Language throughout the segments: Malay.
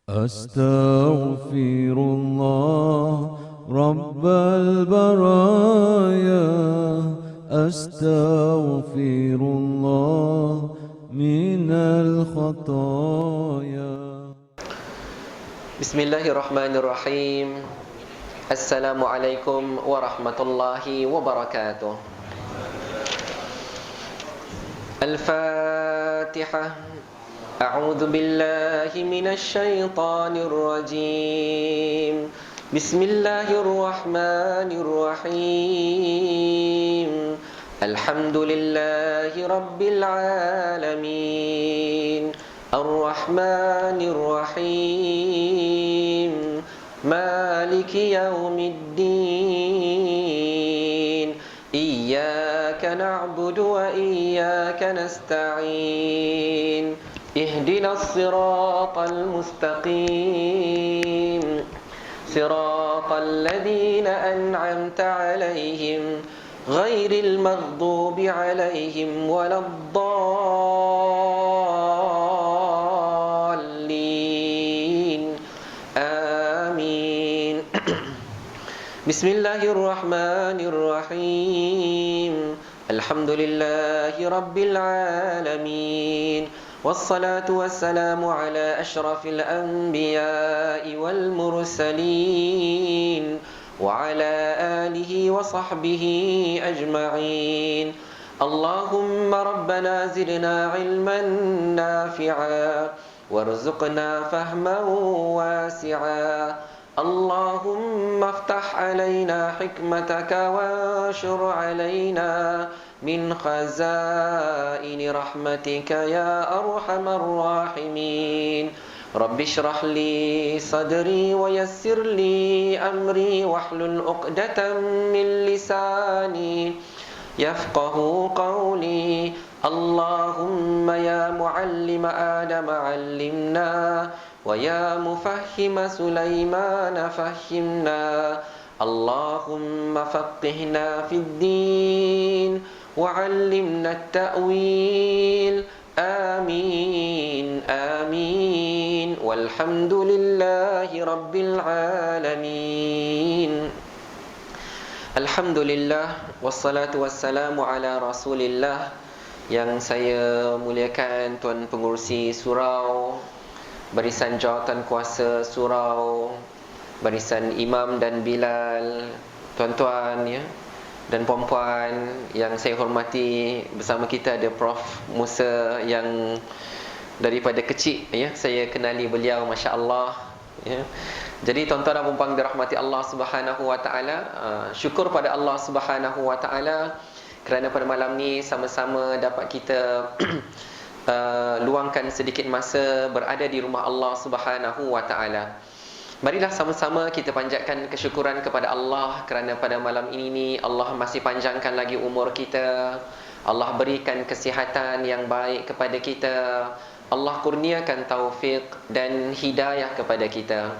أستغفر الله رب البرايا أستغفر الله من الخطايا. Bismillahirrahmanirrahim. Assalamualaikum warahmatullahi wabarakatuh. Al-Fatihah. A'udzu billahi minasy syaithanir rajim. Bismillahirrahmanirrahim. Alhamdulillahi rabbil alamin. Ar-Rahmanir Rahim. Maliki yaumiddin. Iyyaka na'budu wa iyyaka nasta'in. Ihdinas siratal mustaqim. Siratal ladzina an'amta 'alaihim ghairil maghdubi 'alaihim waladdallin. Amin. Bismillahirrahmanirrahim. Alhamdulillahi rabbil alamin. Wassalatu wassalamu ala ashrafil anbiya'i wal mursalin wa ala alihi wa sahbihi ajma'in. Allahumma rabbana zidna ilman nafi'a warzuqna fahman wasi'a. Allahumma aftah alaina hikmataka wanshur alaina min khazaini rahmatika ya arhamar rahimin. Rabbi shrah li sadri wa yassir li amri wahlul 'uqdatam min lisani yafqahu qawli. Allahumma ya muallima Adam 'allimna wa ya mufahhima Sulaiman fahhimna. Allahumma faqihna fid din wa 'allimna at-ta'wil. Amin amin walhamdulillahi rabbil alamin. Alhamdulillah wassalatu wassalamu ala Rasulillah. Yang saya muliakan Tuan Pengurusi Surau, Barisan Jawatan Kuasa Surau, Barisan Imam dan Bilal, tuan-tuan ya, dan puan-puan yang saya hormati. Bersama kita ada Prof Musa yang daripada kecil ya saya kenali beliau, masya-Allah ya. Jadi tuan-tuan dan puan-puan dirahmati Allah Subhanahu wa taala, syukur pada Allah Subhanahu wa taala kerana pada malam ni sama-sama dapat kita luangkan sedikit masa berada di rumah Allah Subhanahu wa taala. Marilah sama-sama kita panjatkan kesyukuran kepada Allah kerana pada malam ini ni Allah masih panjangkan lagi umur kita. Allah berikan kesihatan yang baik kepada kita. Allah kurniakan taufik dan hidayah kepada kita.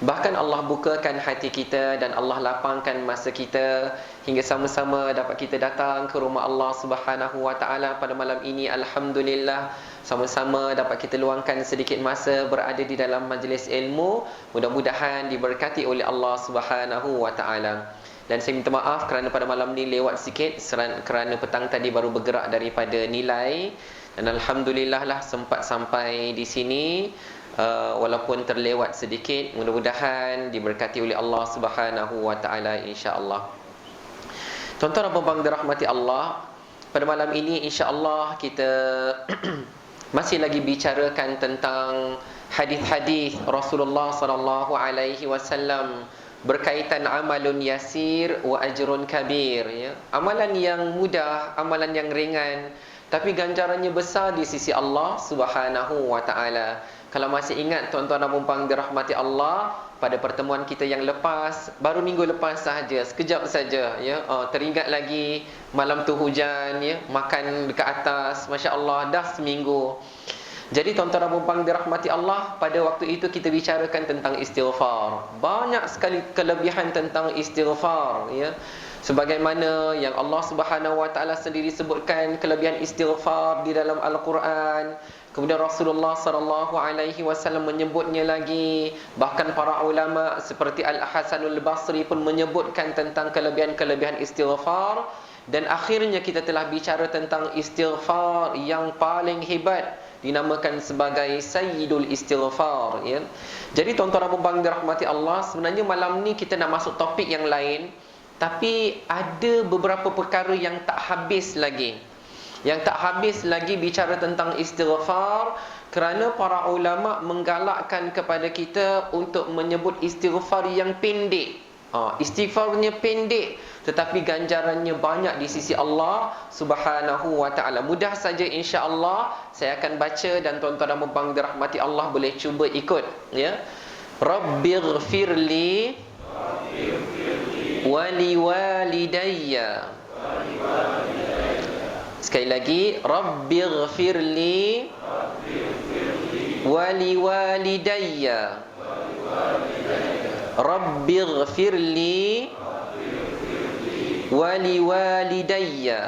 Bahkan Allah bukakan hati kita dan Allah lapangkan masa kita hingga sama-sama dapat kita datang ke rumah Allah Subhanahu wa taala pada malam ini. Alhamdulillah, sama-sama dapat kita luangkan sedikit masa berada di dalam majlis ilmu. Mudah-mudahan diberkati oleh Allah Subhanahu wa taala. Dan saya minta maaf kerana pada malam ni lewat sikit kerana petang tadi baru bergerak daripada Nilai, dan alhamdulillah lah sempat sampai di sini. Walaupun terlewat sedikit, mudah-mudahan diberkati oleh Allah Subhanahu wa taala insya-Allah. Tuan-tuan dan puan-puan dirahmati Allah, pada malam ini insya-Allah kita masih lagi bicarakan tentang hadis-hadis Rasulullah sallallahu alaihi wasallam berkaitan amalun yasir wa ajrun kabir ya. Amalan yang mudah, amalan yang ringan, tapi ganjarannya besar di sisi Allah Subhanahu wa taala. Kalau masih ingat tuan-tuan dan puan-puan dirahmati Allah, pada pertemuan kita yang lepas, baru minggu lepas sahaja, sekejap saja ya, teringat lagi malam tu hujan ya, makan dekat atas, masya-Allah dah seminggu. Jadi tuan-tuan dan puan-puan dirahmati Allah, pada waktu itu kita bicarakan tentang istighfar. Banyak sekali kelebihan tentang istighfar ya. Sebagaimana yang Allah Subhanahu wa taala sendiri sebutkan kelebihan istighfar di dalam Al-Quran. Kemudian Rasulullah sallallahu alaihi wasallam menyebutnya lagi. Bahkan para ulama seperti Al-Hasanul Basri pun menyebutkan tentang kelebihan-kelebihan istighfar. Dan akhirnya kita telah bicara tentang istighfar yang paling hebat, dinamakan sebagai Sayyidul Istighfar, ya. Jadi tuan-tuan dan puan dirahmati Allah, sebenarnya malam ni kita nak masuk topik yang lain, tapi ada beberapa perkara yang tak habis lagi. Yang tak habis lagi bicara tentang istighfar, kerana para ulama menggalakkan kepada kita untuk menyebut istighfar yang pendek. Istighfarnya pendek, tetapi ganjarannya banyak di sisi Allah Subhanahu wa taala. Mudah saja insya-Allah saya akan baca dan tuan-tuan dan puan dirahmati Allah boleh cuba ikut, ya. Rabbighfirli wa liwalidayya. Sekali lagi, Rabbighfirli wa liwalidayya. Rabbighfirli wa liwalidayya.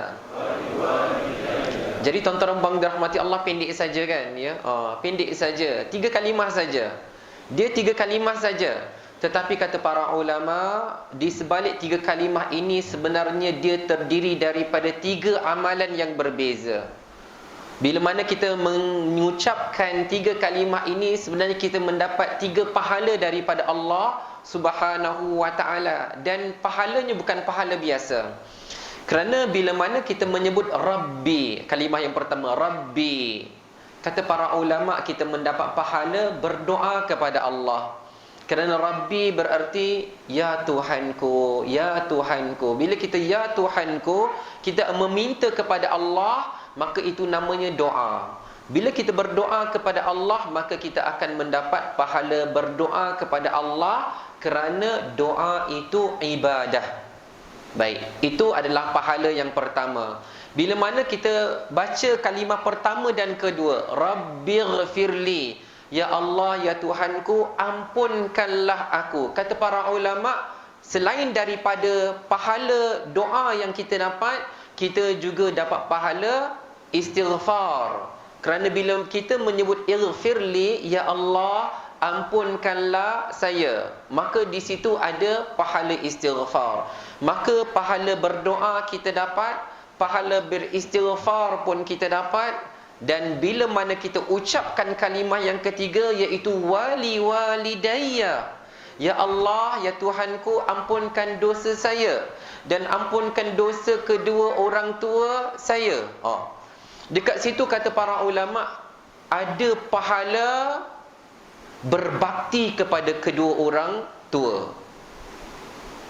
Jadi tuan-tuan dan puan dirahmati Allah, pendek saja kan, ya. Pendek saja, 3 kalimah saja. Dia 3 kalimah saja. Tetapi kata para ulama, di sebalik 3 kalimah ini sebenarnya dia terdiri daripada 3 amalan yang berbeza. Bila mana kita mengucapkan 3 kalimah ini, sebenarnya kita mendapat 3 pahala daripada Allah Subhanahu wa ta'ala. Dan pahalanya bukan pahala biasa. Kerana bila mana kita menyebut Rabbi, kalimah yang pertama, Rabbi, kata para ulama, kita mendapat pahala berdoa kepada Allah. Kerana Rabbi berarti ya Tuhanku, ya Tuhanku. Bila kita ya Tuhanku, kita meminta kepada Allah, maka itu namanya doa. Bila kita berdoa kepada Allah, maka kita akan mendapat pahala berdoa kepada Allah, kerana doa itu ibadah. Baik, itu adalah pahala yang pertama. Bila mana kita baca kalimah pertama dan kedua, Rabbighfirli, ya Allah, ya Tuhanku, ampunkanlah aku. Kata para ulama, selain daripada pahala doa yang kita dapat, kita juga dapat pahala istighfar. Kerana bila kita menyebut ighfirli, ya Allah, ampunkanlah saya, maka di situ ada pahala istighfar. Maka pahala berdoa kita dapat, pahala beristighfar pun kita dapat. Dan bila mana kita ucapkan kalimah yang ketiga, iaitu wali walidayya, ya Allah, ya Tuhanku, ampunkan dosa saya dan ampunkan dosa kedua orang tua saya. Dekat situ kata para ulama, ada pahala berbakti kepada kedua orang tua.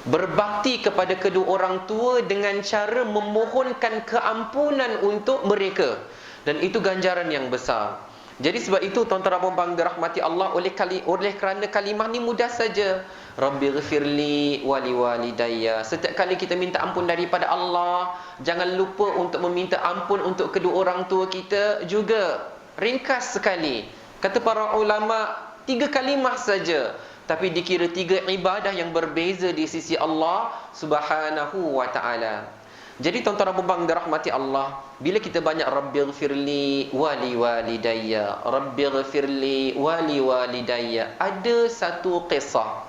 Berbakti kepada kedua orang tua dengan cara memohonkan keampunan untuk mereka. Dan itu ganjaran yang besar. Jadi sebab itu tuan-tuan dan puan dirahmati Allah, oleh kerana kalimah ni mudah saja. Rabbighfirli wa liwalidayya. Setiap kali kita minta ampun daripada Allah, jangan lupa untuk meminta ampun untuk kedua orang tua kita juga. Ringkas sekali. Kata para ulama, 3 kalimah saja, tapi dikira 3 ibadah yang berbeza di sisi Allah Subhanahu wa ta'ala. Jadi tuan-tuan dan puan dirahmati Allah, bila kita banyak Rabbighfirli wa liwalidayya, Rabbighfirli wa liwalidayya, ada satu kisah.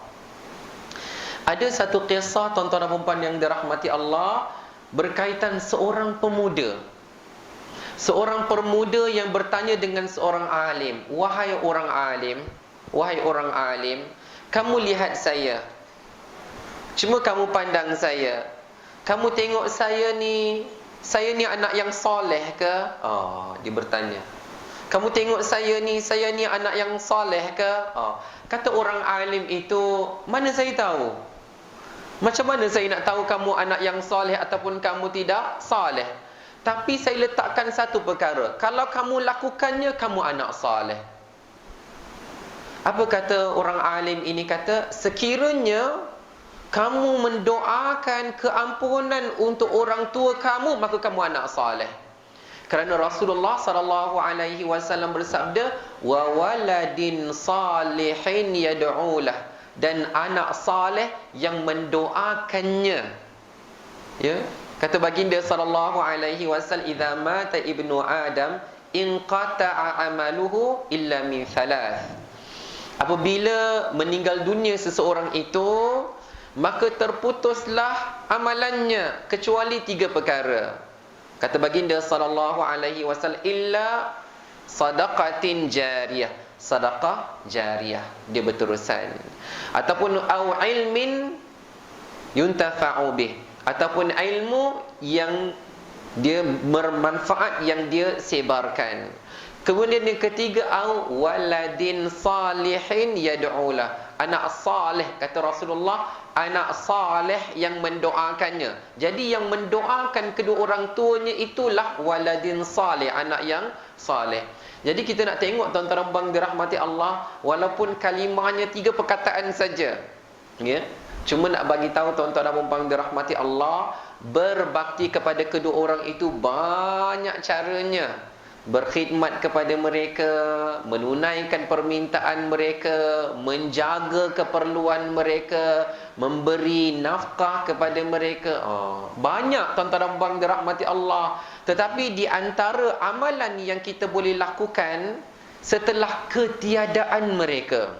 Ada satu kisah tuan-tuan dan puan yang dirahmati Allah, berkaitan seorang pemuda. Seorang pemuda yang bertanya dengan seorang alim, wahai orang alim, kamu lihat saya, cuma kamu pandang saya, kamu tengok saya ni anak yang soleh ke? Dia bertanya. Kamu tengok saya ni anak yang soleh ke? Kata orang alim itu, mana saya tahu? Macam mana saya nak tahu kamu anak yang soleh ataupun kamu tidak soleh? Tapi saya letakkan satu perkara, kalau kamu lakukannya, kamu anak soleh. Apa kata orang alim ini? Kata, sekiranya kamu mendoakan keampunan untuk orang tua kamu, maka kamu anak saleh. Kerana Rasulullah sallallahu alaihi wasallam bersabda, wa waladin salihin yad'ulah, dan anak saleh yang mendoakannya. Ya, kata baginda sallallahu alaihi wasallam, "Idza mata ibnu Adam inqata'a amaluhu illa min thalath." Apabila meninggal dunia seseorang itu, maka terputuslah amalannya kecuali 3 perkara. Kata baginda sallallahu alaihi wasallam, "Illa sadaqatin jariyah." Sedekah jariyah, dia berterusan. Ataupun au ilmin yuntafa'u bih, ataupun ilmu yang dia bermanfaat, yang dia sebarkan. Kemudian yang ketiga, au waladin salihin yad'ulah, anak salih, kata Rasulullah, anak salih yang mendoakannya. Jadi yang mendoakan kedua orang tuanya itulah waladin salih, anak yang salih. Jadi kita nak tengok tuan-tuan bang dirahmati Allah, walaupun kalimahnya 3 perkataan saja, ya, cuma nak bagi tahu tuan-tuan bang dirahmati Allah, berbakti kepada kedua orang itu banyak caranya. Berkhidmat kepada mereka, menunaikan permintaan mereka, menjaga keperluan mereka, memberi nafkah kepada mereka. Banyak tuan-tuan bang dirahmati Allah. Tetapi di antara amalan yang kita boleh lakukan setelah ketiadaan mereka,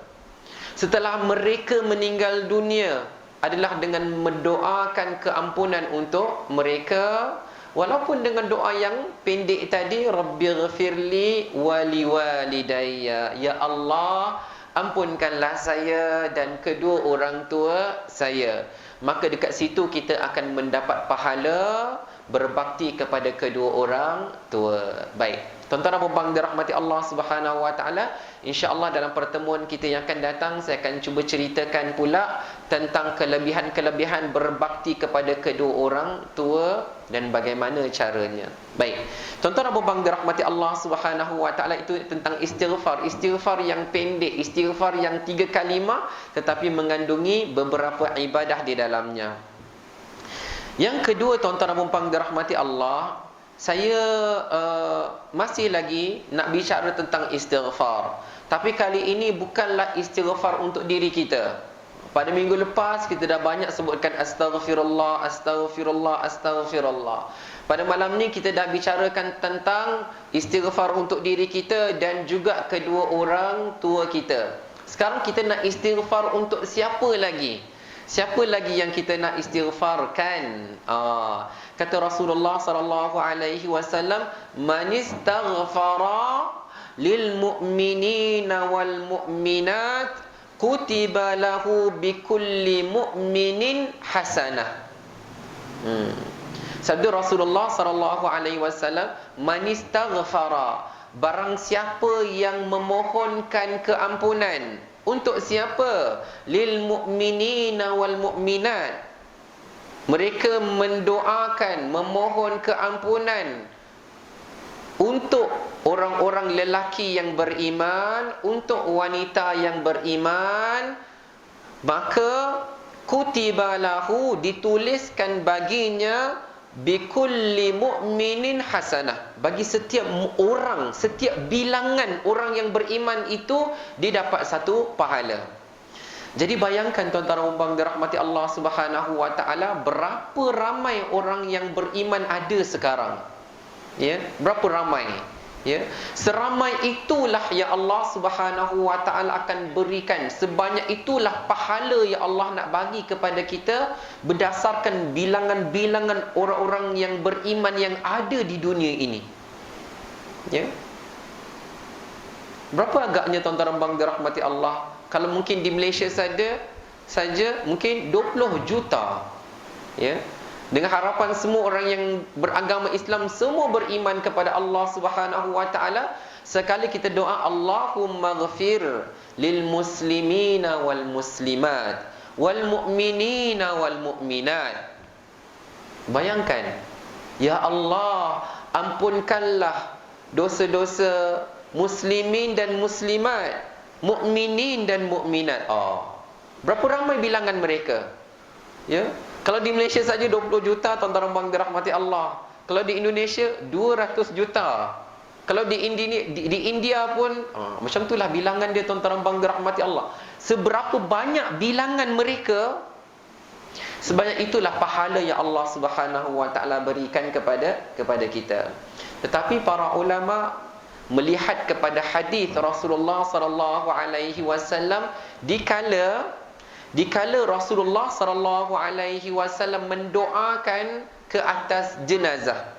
setelah mereka meninggal dunia, adalah dengan mendoakan keampunan untuk mereka, walaupun dengan doa yang pendek tadi, Rabbighfirli wali walidayya, ya Allah, ampunkanlah saya dan kedua orang tua saya. Maka dekat situ kita akan mendapat pahala berbakti kepada kedua orang tua. Baik, tuan-tuan dan puan dirahmati Allah Subhanahu wa taala, insya-Allah dalam pertemuan kita yang akan datang saya akan cuba ceritakan pula tentang kelebihan-kelebihan berbakti kepada kedua orang tua dan bagaimana caranya. Baik, tuan-tuan dan puan dirahmati Allah Subhanahu wa taala, itu tentang istighfar. Istighfar yang pendek, istighfar yang 3 kalimah tetapi mengandungi beberapa ibadah di dalamnya. Yang kedua, tuan-tuan dan puan dirahmati Allah, saya masih lagi nak bicara tentang istighfar. Tapi kali ini bukanlah istighfar untuk diri kita. Pada minggu lepas kita dah banyak sebutkan astaghfirullah, astaghfirullah, astaghfirullah. Pada malam ni kita dah bicarakan tentang istighfar untuk diri kita dan juga kedua orang tua kita. Sekarang kita nak istighfar untuk siapa lagi? Siapa lagi yang kita nak istighfarkan? Kata Rasulullah sallallahu alaihi wasallam, "Man istaghfara lil mu'minina wal mu'minat kutiba lahu bikulli mu'minin hasanah." Sabda Rasulullah sallallahu alaihi wasallam, "Man istaghfara", barang siapa yang memohonkan keampunan. Untuk siapa? Lil mu'minina wal mu'minat. Mereka mendoakan, memohon keampunan untuk orang-orang lelaki yang beriman, untuk wanita yang beriman, maka kutiba lahu, dituliskan baginya, bikulli mu'minin hasanah, bagi setiap orang, setiap bilangan orang yang beriman itu dia dapat 1 pahala. Jadi bayangkan tuan-tuan dan puan dirahmati Allah Subhanahu wa taala, berapa ramai orang yang beriman ada sekarang. Ya, berapa ramai? Ya, seramai itulah yang Allah Subhanahu wa taala akan berikan. Sebanyak itulah pahala yang Allah nak bagi kepada kita berdasarkan bilangan-bilangan orang-orang yang beriman yang ada di dunia ini. Ya. Berapa agaknya tuan-tuan dan dirahmati Allah? Kalau mungkin di Malaysia saja mungkin 20 juta. Ya. Dengan harapan semua orang yang beragama Islam semua beriman kepada Allah Subhanahu wa taala. Sekali kita doa, Allahumma ghafir lil muslimina wal muslimat wal mu'minina wal mu'minat. Bayangkan, ya Allah, ampunkanlah dosa-dosa muslimin dan muslimat, mukminin dan mukminat. Berapa ramai bilangan mereka? Ya. Kalau di Malaysia saja 20 juta tuan-tuan dan puan dirahmati Allah. Kalau di Indonesia 200 juta. Kalau di India pun macam itulah bilangan dia tuan-tuan dan puan dirahmati Allah. Seberapa banyak bilangan mereka Sebanyak itulah pahala yang Allah Subhanahu wa taala berikan kepada kita. Tetapi para ulama melihat kepada hadis Rasulullah sallallahu alaihi wasallam dikala Rasulullah sallallahu alaihi wasallam mendoakan ke atas jenazah.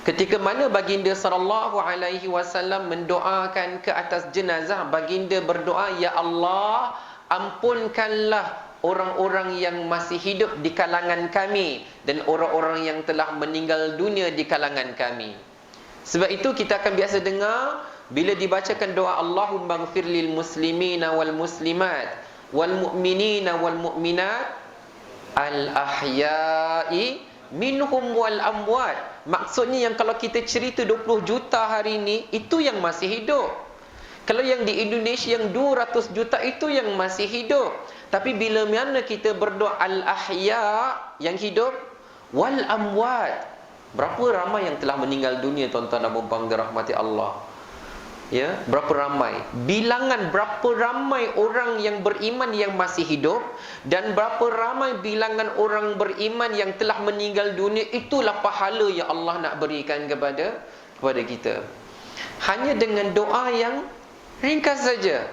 Ketika mana baginda sallallahu alaihi wasallam mendoakan ke atas jenazah, baginda berdoa, ya Allah, ampunkanlah orang-orang yang masih hidup di kalangan kami dan orang-orang yang telah meninggal dunia di kalangan kami. Sebab itu kita akan biasa dengar bila dibacakan doa Allahumma ighfir lil muslimina wal muslimat wal mu'minina wal mu'minat al ahya'i minhum wal amwat. Maksudnya yang kalau kita cerita 20 juta hari ini, itu yang masih hidup. Kalau yang di Indonesia yang 200 juta itu yang masih hidup. Tapi bila mana kita berdoa al ahya, yang hidup, wal amwat, berapa ramai yang telah meninggal dunia, tuan-tuan dan puan-puan dirahmati Allah. Ya, berapa ramai? Bilangan berapa ramai orang yang beriman yang masih hidup dan berapa ramai bilangan orang beriman yang telah meninggal dunia, itulah pahala yang Allah nak berikan kepada kita. Hanya dengan doa yang ringkas saja.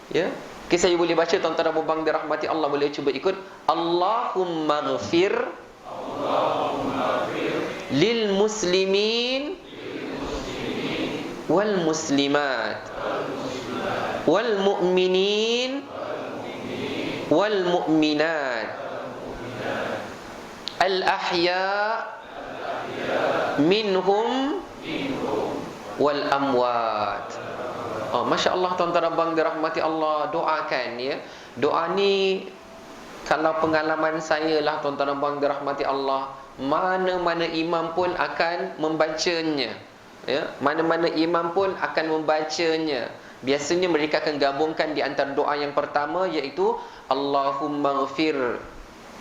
Ya. Okay, saya boleh baca, tuan-tuan dan puan-puan dirahmati Allah, boleh cuba ikut. Allahumma ighfir lil muslimin wal muslimat wal mu'minin wal mu'minat al ahya minhum wal amwat. Masya Allah, tuan-tuan dan puan dirahmati Allah, doakan ya. Doa ni kalau pengalaman saya lah, tuan-tuan dan puan dirahmati Allah, mana-mana imam pun akan membacanya. Ya, mana-mana imam pun akan membacanya. Biasanya mereka akan gabungkan di antara doa yang pertama, iaitu Allahumma ighfir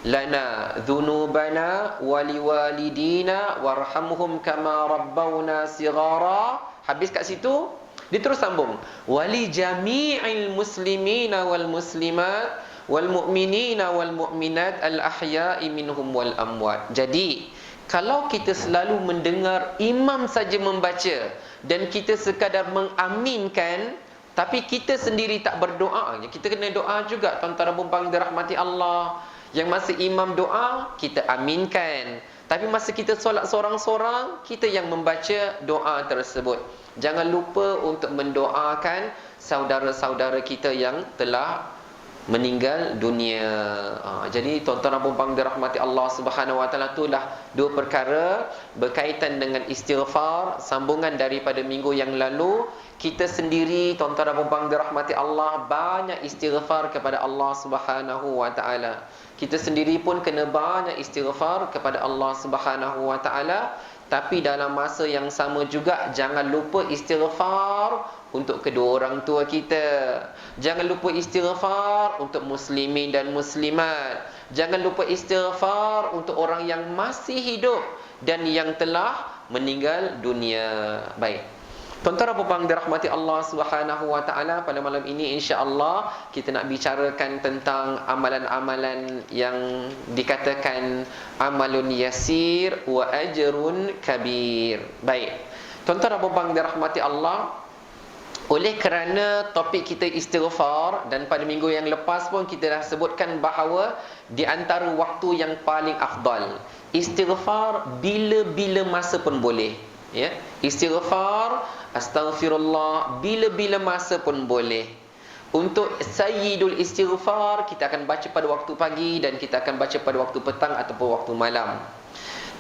lana dhunubana waliwalidina warhamhum kama rabbawna sighara. Habis kat situ dia terus sambung, wali jami'il muslimina wal muslimat wal mu'minina wal mu'minat al ahya'i minhum wal amwat. Jadi kalau kita selalu mendengar imam saja membaca dan kita sekadar mengaminkan, tapi kita sendiri tak berdoa, kita kena doa juga, tuan-tuan dan puan-puan dirahmati Allah. Yang masa imam doa, kita aminkan. Tapi masa kita solat sorang-sorang, kita yang membaca doa tersebut. Jangan lupa untuk mendoakan saudara-saudara kita yang telah meninggal dunia. Jadi tuan-tuan dan puan-puan dirahmati Allah Subhanahu wa taala, itulah dua perkara berkaitan dengan istighfar, sambungan daripada minggu yang lalu. Kita sendiri, tuan-tuan dan puan-puan dirahmati Allah, banyak istighfar kepada Allah Subhanahu wa taala. Kita sendiri pun kena banyak istighfar kepada Allah Subhanahu wa taala. Tapi dalam masa yang sama juga, jangan lupa istighfar untuk kedua orang tua kita. Jangan lupa istighfar untuk muslimin dan muslimat. Jangan lupa istighfar untuk orang yang masih hidup dan yang telah meninggal dunia. Baik, tuan-tuan dan puan-puan dirahmati Allah Subhanahu wa taala, pada malam ini insya-Allah kita nak bicarakan tentang amalan-amalan yang dikatakan amalun yasir wa ajrun kabir. Baik, tuan-tuan dan puan-puan dirahmati Allah, oleh kerana topik kita istighfar, dan pada minggu yang lepas pun kita dah sebutkan bahawa di antara waktu yang paling afdal, istighfar bila-bila masa pun boleh. Ya, istighfar, astaghfirullah, bila-bila masa pun boleh. Untuk sayyidul istighfar, kita akan baca pada waktu pagi dan kita akan baca pada waktu petang ataupun waktu malam.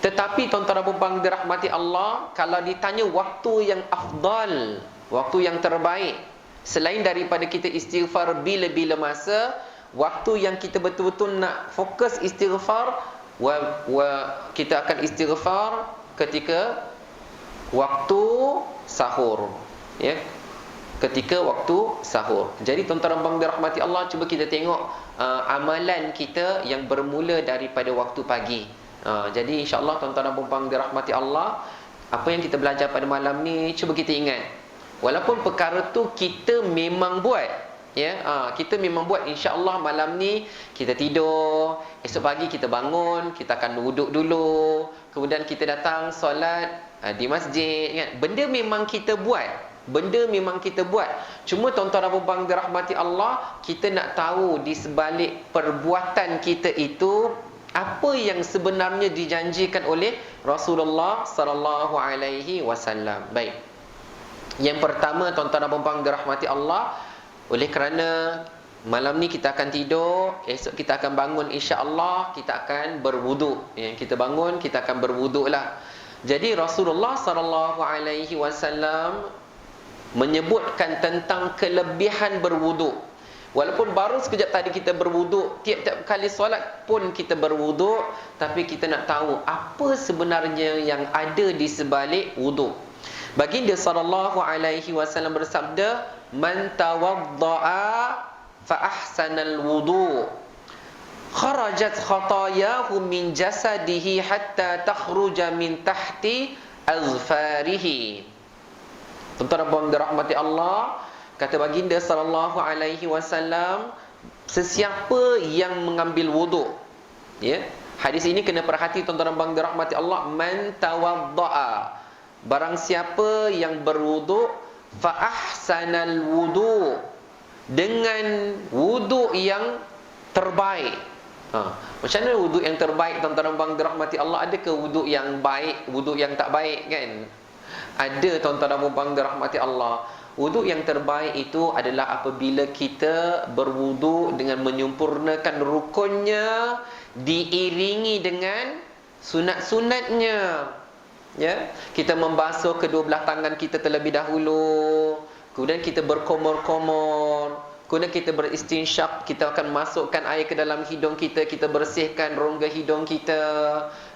Tetapi tuan-tuan dan puan-puan dirahmati Allah, kalau ditanya waktu yang afdal, waktu yang terbaik, selain daripada kita istighfar bila-bila masa, waktu yang kita betul-betul nak fokus istighfar, kita akan istighfar ketika waktu sahur, ya, ketika waktu sahur. Jadi tuan-tuan dan puan dirahmati Allah, cuba kita tengok amalan kita yang bermula daripada waktu pagi. Jadi insya-Allah tuan-tuan dan puan dirahmati Allah, apa yang kita belajar pada malam ni cuba kita ingat. Walaupun perkara tu kita memang buat, Ya, kita memang buat, insya-Allah malam ni kita tidur, esok pagi kita bangun, kita akan wuduk dulu, kemudian kita datang solat di masjid kan. Benda memang kita buat. Benda memang kita buat. Cuma tuan-tuan dan puan-puan dirahmati Allah, kita nak tahu di sebalik perbuatan kita itu apa yang sebenarnya dijanjikan oleh Rasulullah sallallahu alaihi wasallam. Baik. Yang pertama, tuan-tuan dan puan-puan dirahmati Allah, oleh kerana malam ni kita akan tidur, esok kita akan bangun, insya-Allah kita akan berwuduk. Ya, kita bangun, kita akan berwuduklah. Jadi Rasulullah sallallahu alaihi wasallam menyebutkan tentang kelebihan berwuduk. Walaupun baru sekejap tadi kita berwuduk, tiap-tiap kali solat pun kita berwuduk, tapi kita nak tahu apa sebenarnya yang ada di sebalik wuduk. Baginda sallallahu alaihi wasallam bersabda, "Man tawaddaa fa ahsanal wudu, kharajat khatayahu min jasadihi hatta takhruja min tahti azfarihi." Tuan-tuan dan puan dirahmati Allah, kata baginda sallallahu alaihi wasallam, sesiapa yang mengambil wuduk, ya. Hadis ini kena perhati tuan-tuan dan puan dirahmati Allah, man tawaddaa, barang siapa yang berwuduk, fa ahsanal wudu, dengan wuduk yang terbaik. Macam mana wuduk yang terbaik tuan-tuan dan puan dirahmati Allah? Adakah wuduk yang baik, wuduk yang tak baik kan? Ada tuan-tuan dan puan dirahmati Allah. Wuduk yang terbaik itu adalah apabila kita berwuduk dengan menyempurnakan rukunnya, diiringi dengan sunat-sunatnya. Ya, kita membasuh kedua belah tangan kita terlebih dahulu, kemudian kita berkomor-komor, kemudian kita beristinsyak, kita akan masukkan air ke dalam hidung kita, kita bersihkan rongga hidung kita.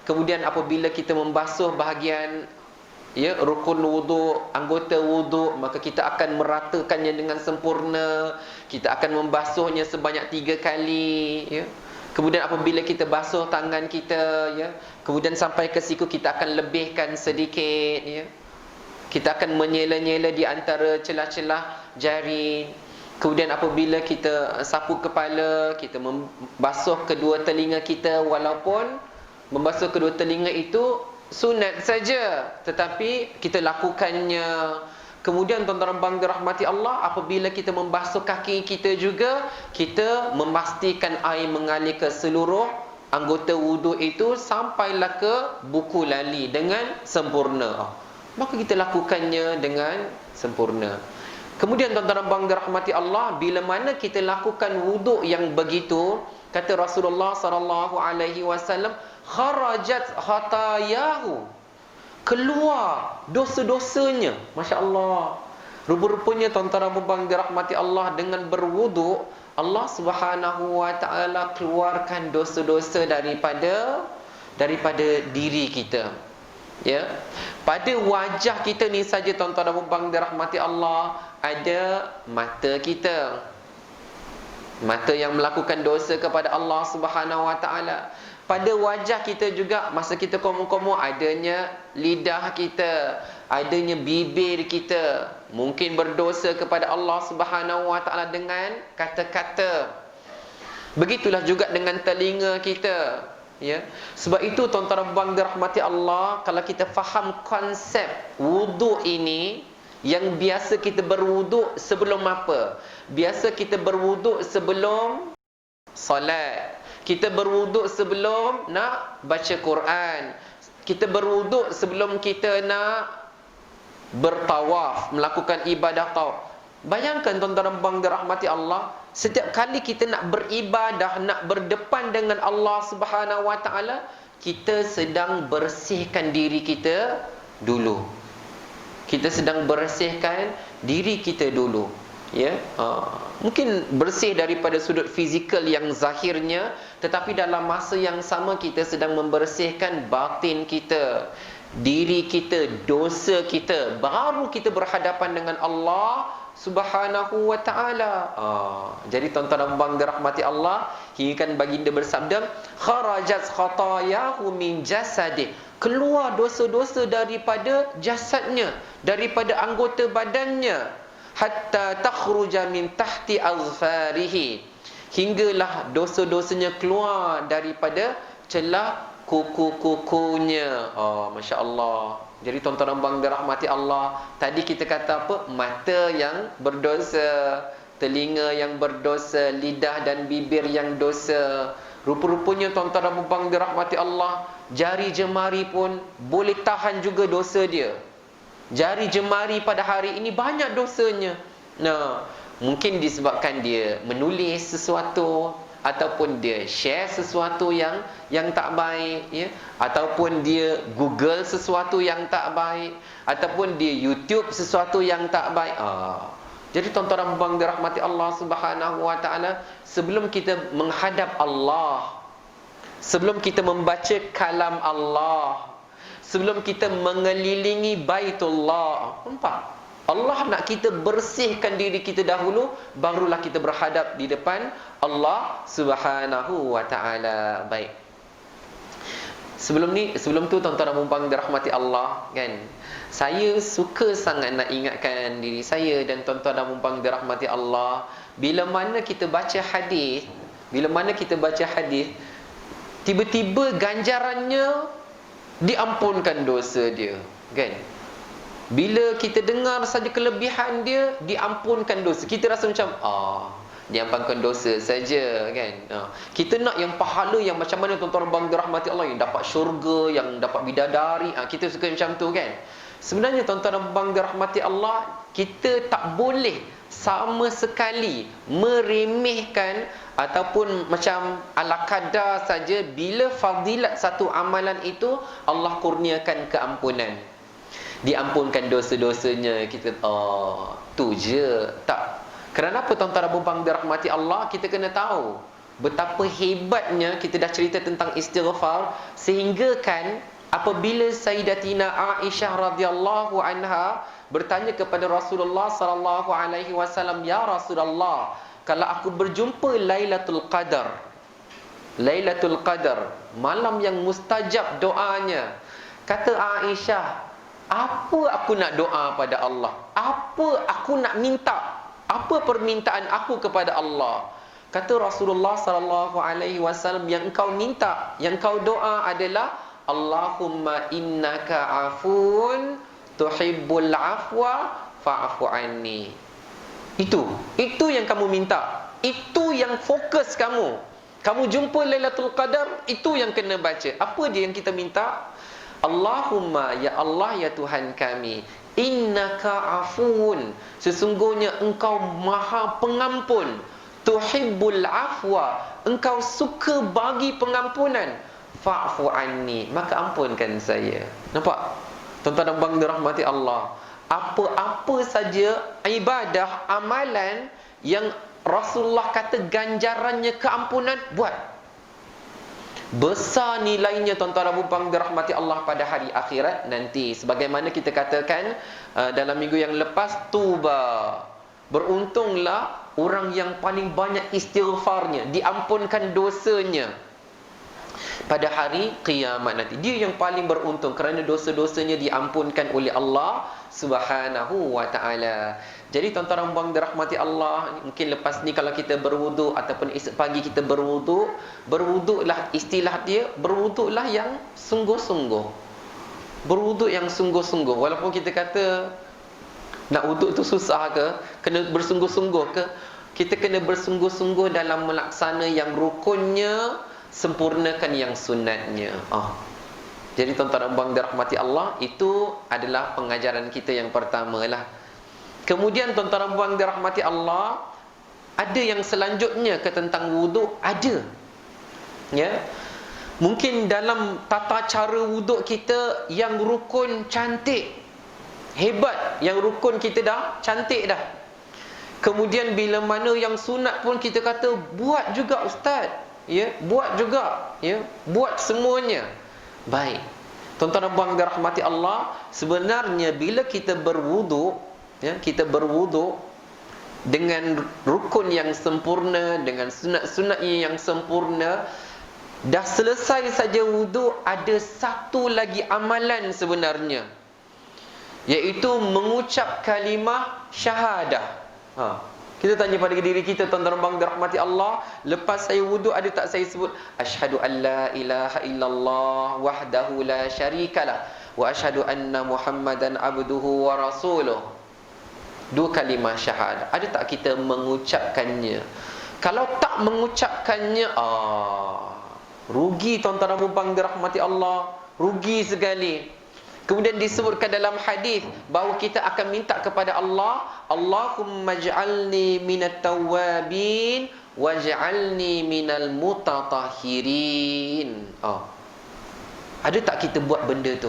Kemudian apabila kita membasuh bahagian rukun wuduk, anggota wuduk, maka kita akan meratakannya dengan sempurna. Kita akan membasuhnya sebanyak 3 kali, ya. Kemudian apabila kita basuh tangan kita, ya, kemudian sampai ke siku, kita akan lebihkan sedikit, ya. Kita akan menyela-nyela di antara celah-celah jari. Kemudian apabila kita sapu kepala, kita membasuh kedua telinga kita, walaupun membasuh kedua telinga itu sunat saja, tetapi kita lakukannya. Kemudian tuan-tuan dan puan dirahmati Allah, apabila kita membasuh kaki kita juga, kita memastikan air mengalir ke seluruh anggota wuduk itu sampailah ke buku lali dengan sempurna. Maka kita lakukannya dengan sempurna. Kemudian tuan-tuan dan puan dirahmati Allah, bila mana kita lakukan wuduk yang begitu, kata Rasulullah sallallahu alaihi wasallam, kharajat khatayahu, keluar dosa-dosanya. Masya Allah. Rupa-rupanya tuan-tuan dan puan dirahmati Allah, dengan berwuduk, Allah Subhanahu wa taala keluarkan dosa-dosa daripada diri kita. Ya. Pada wajah kita ni saja tuan-tuan dan puan dirahmati Allah, ada mata kita. Mata yang melakukan dosa kepada Allah Subhanahu wa taala. Pada wajah kita juga, masa kita komor-komor, adanya lidah kita, adanya bibir kita, mungkin berdosa kepada Allah Subhanahu wa taala dengan kata-kata. Begitulah juga dengan telinga kita, ya. Sebab itu tuan-tuan dan puan dirahmati Allah, kalau kita faham konsep wuduk ini, yang biasa kita berwuduk sebelum apa? Biasa kita berwuduk sebelum solat. Kita berwuduk sebelum nak baca Quran. Kita berwuduk sebelum kita nak bertawaf, melakukan ibadah tawaf. Bayangkan tuan-tuan dan puan dirahmati Allah, setiap kali kita nak beribadah, nak berdepan dengan Allah Subhanahu wa taala, kita sedang bersihkan diri kita dulu. Kita sedang bersihkan diri kita dulu, ya. Mungkin bersih daripada sudut fizikal yang zahirnya, tetapi dalam masa yang sama kita sedang membersihkan batin kita, diri kita, dosa kita, baru kita berhadapan dengan Allah Subhanahu wa taala. Jadi tuan-tuan dan puan dirahmati Allah, hingga kan baginda bersabda, kharajat khatayahu min jasadi, keluar dosa-dosa daripada jasadnya, daripada anggota badannya. hatta takhruja min tahti azfarihi, hinggalah dosa-dosanya keluar daripada celah kuku-kukunya. Masya Allah. Jadi tuan-tuan dan puan dirahmati Allah, tadi kita kata apa? Mata yang berdosa, telinga yang berdosa, lidah dan bibir yang dosa. Rupa-rupanya tuan-tuan dan puan dirahmati Allah, jari jemari pun boleh tahan juga dosa dia. Jari jemari pada hari ini banyak dosanya. Nah, mungkin disebabkan dia menulis sesuatu, ataupun dia share sesuatu yang tak baik, ya, ataupun dia Google sesuatu yang tak baik, ataupun dia YouTube sesuatu yang tak baik. Jadi tuan-tuan dan puan dirahmati Allah Subhanahu wa taala, sebelum kita menghadap Allah, sebelum kita membaca kalam Allah, sebelum kita mengelilingi Baitullah, nampak? Allah nak kita bersihkan diri kita dahulu, barulah kita berhadap di depan Allah Subhanahu wa taala. Baik. Sebelum tu tuan-tuan dan puan dirahmati Allah, kan? Saya suka sangat nak ingatkan diri saya dan tuan-tuan dan puan dirahmati Allah, bila mana kita baca hadis, tiba-tiba ganjarannya diampunkan dosa dia, kan? Bila kita dengar saja kelebihan dia, diampunkan dosa, kita rasa macam diampunkan dosa saja, kan? Kita nak yang pahala yang macam mana tuan-tuan dan dirahmati Allah, yang dapat syurga, yang dapat bidadari, kita suka macam tu, kan? Sebenarnya tuan-tuan dan dirahmati Allah, kita tak boleh sama sekali meremehkan ataupun macam ala kadar saja bila fadilat satu amalan itu Allah kurniakan keampunan, diampunkan dosa-dosanya. Kita tu je. Tak. Kerana apa tuan-tuan dan puan dirahmati Allah, kita kena tahu betapa hebatnya. Kita dah cerita tentang istighfar, sehingga kan apabila Sayyidatina Aisyah radhiyallahu anha bertanya kepada Rasulullah sallallahu alaihi wasallam, "Ya Rasulullah, kalau aku berjumpa Lailatul Qadar, malam yang mustajab doanya," kata Aisyah, "apa aku nak doa pada Allah? Apa aku nak minta? Apa permintaan aku kepada Allah?" Kata Rasulullah sallallahu alaihi wasallam, yang engkau minta, yang kau doa adalah, "Allahumma innaka afun tuhibbul afwa fa'fu anni." Itu yang kamu minta. Itu yang fokus kamu. Kamu jumpa Lailatul Qadar, itu yang kena baca. Apa dia yang kita minta? Allahumma, ya Allah, ya Tuhan kami, innaka afun, sesungguhnya engkau maha pengampun, tuhibbul afwa, engkau suka bagi pengampunan, fa'fu anni, maka ampunkan saya. Nampak? Tuan-tuan dan puan dirahmati Allah, apa-apa saja ibadah, amalan yang Rasulullah kata ganjarannya keampunan, buat. Besar nilainya tuan-tuan dan puan dirahmati Allah pada hari akhirat nanti. Sebagaimana kita katakan dalam minggu yang lepas, tuba, beruntunglah orang yang paling banyak istighfarnya, diampunkan dosanya pada hari kiamat nanti. Dia yang paling beruntung kerana dosa-dosanya diampunkan oleh Allah Subhanahu wa taala. Jadi tuan-tuan dan puan dirahmati Allah, mungkin lepas ni kalau kita berwuduk ataupun esok pagi kita berwuduklah, istilah dia berwuduklah yang sungguh-sungguh. Berwuduk yang sungguh-sungguh. Walaupun kita kata nak wuduk tu susah ke, kena bersungguh-sungguh ke, kita kena bersungguh-sungguh dalam melaksana yang rukunnya, sempurnakan yang sunatnya. Jadi tuan-tuan dan puan dirahmati Allah, itu adalah pengajaran kita yang pertama lah. Kemudian tuan-tuan dan puan dirahmati Allah, ada yang selanjutnya ke tentang wuduk, ada. Ya. Mungkin dalam tata cara wuduk kita yang rukun cantik, hebat, yang rukun kita dah cantik dah. Kemudian bila mana yang sunat pun kita kata buat juga ustaz. Ya, buat juga, ya, buat semuanya. Baik. Tuan-tuan dan puan dirahmati Allah, sebenarnya bila kita berwuduk, ya, kita berwuduk dengan rukun yang sempurna, dengan sunat-sunatnya yang sempurna, dah selesai saja wuduk, ada satu lagi amalan sebenarnya iaitu mengucap kalimah syahadah. Kita tanya pada diri kita, tuan-tuan bang dirahmati Allah, lepas saya wuduk ada tak saya sebut asyhadu an la ilaha illallah wahdahu la syarikalah wa asyhadu anna Muhammadan abduhu wa rasuluh. Dua kalimah syahadah. Ada tak kita mengucapkannya? Kalau tak mengucapkannya, rugi tuan-tuan bang dirahmati Allah, rugi sekali. Kemudian disebutkan dalam hadis bahawa kita akan minta kepada Allah, Allahumma ij'alni minat tawwabin waj'alni minal mutatahhirin. Ada tak kita buat benda tu?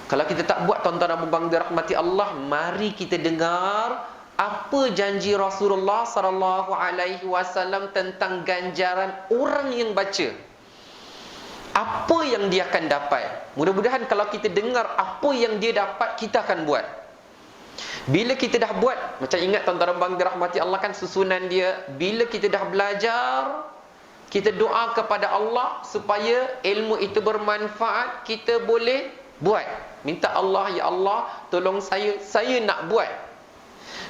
Kalau kita tak buat, tuan-tuan dan puan-puan dirahmati Allah, mari kita dengar apa janji Rasulullah sallallahu alaihi wasallam tentang ganjaran orang yang baca. Apa yang dia akan dapat. Mudah-mudahan kalau kita dengar apa yang dia dapat, kita akan buat. Bila kita dah buat, macam ingat tuan-tuan dan puan dirahmati Allah kan susunan dia, bila kita dah belajar, kita doa kepada Allah supaya ilmu itu bermanfaat, kita boleh buat. Minta Allah, ya Allah, tolong saya nak buat.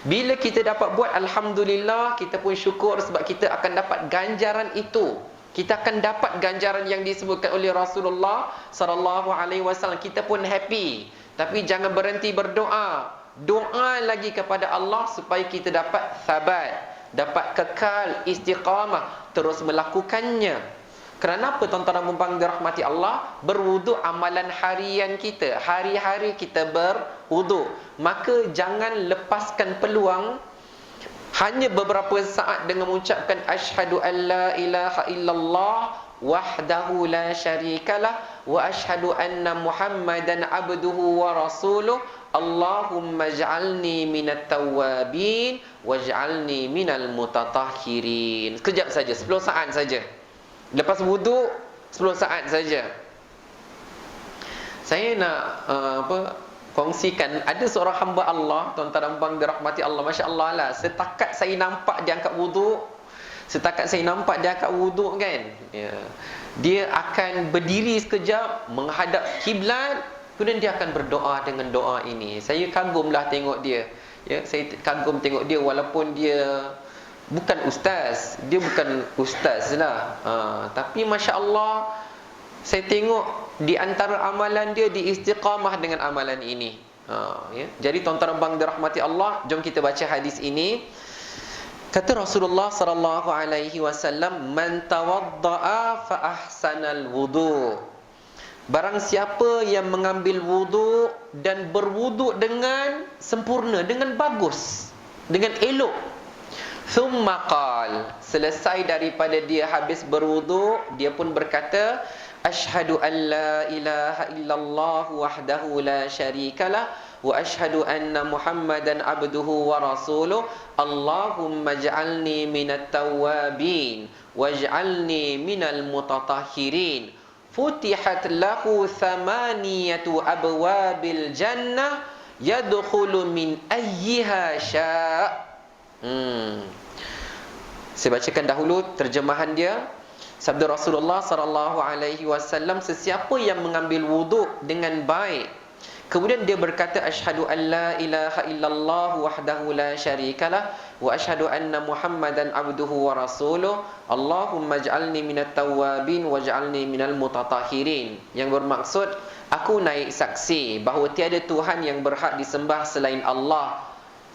Bila kita dapat buat, alhamdulillah, kita pun syukur sebab kita akan dapat ganjaran itu. Kita akan dapat ganjaran yang disebutkan oleh Rasulullah sallallahu alaihi wasallam. Kita pun happy. Tapi jangan berhenti berdoa. Doa lagi kepada Allah supaya kita dapat sabat, dapat kekal istiqamah, terus melakukannya. Kerana apa tuan-tuan dan puan-puan dirahmati Allah? Berwuduk amalan harian kita. Hari-hari kita berwuduk. Maka jangan lepaskan peluang hanya beberapa saat dengan mengucapkan asyhadu an la ilaha illallah wahdahu la syarikalah wa asyhadu anna Muhammadan abduhu wa rasuluh. Allahumma ij'alni minat tawwabin waj'alni minal mutatahhirin. Sekejap saja, 10 saat saja. Lepas wuduk 10 saat saja. Saya nak kongsikan, ada seorang hamba Allah, tuan-tuan dan puan dirahmati Allah, masya-Allah lah, setakat saya nampak dia angkat wuduk, kan, dia akan berdiri sekejap menghadap kiblat, kemudian dia akan berdoa dengan doa ini. Saya kagumlah tengok dia. Saya kagum tengok dia walaupun dia bukan ustaz lah. Tapi masya-Allah, saya tengok di antara amalan dia, di istiqamah dengan amalan ini. Jadi tuan-tuan dan puan dirahmati Allah, jom kita baca hadis ini. Kata Rasulullah sallallahu alaihi wasallam, man tawaddaa fa ahsanal wudu. Barang siapa yang mengambil wudu dan berwudu dengan sempurna, dengan bagus, dengan elok. Thumma qal, selesai daripada dia habis berwudu, dia pun berkata, asyhadu an la ilaha illallah wahdahu la syarikalah wa asyhadu anna Muhammadan abduhu wa rasuluh. Allahumma ij'alni minat tawwabin waj'alni minal mutatahhirin. Futihat lahu thamaniyatu abwabil jannah yadkhulu min ayyiha sya'. Saya bacakan dahulu terjemahan dia. Sabda Rasulullah sallallahu alaihi wasallam, sesiapa yang mengambil wuduk dengan baik, kemudian dia berkata asyhadu an la ilaha illallah wahdahu la syarikalah wa asyhadu anna Muhammadan abduhu wa rasuluh. Allahumma ij'alni minat tawwabin waj'alni minal mutatahhirin. Yang bermaksud, aku naik saksi bahawa tiada Tuhan yang berhak disembah selain Allah,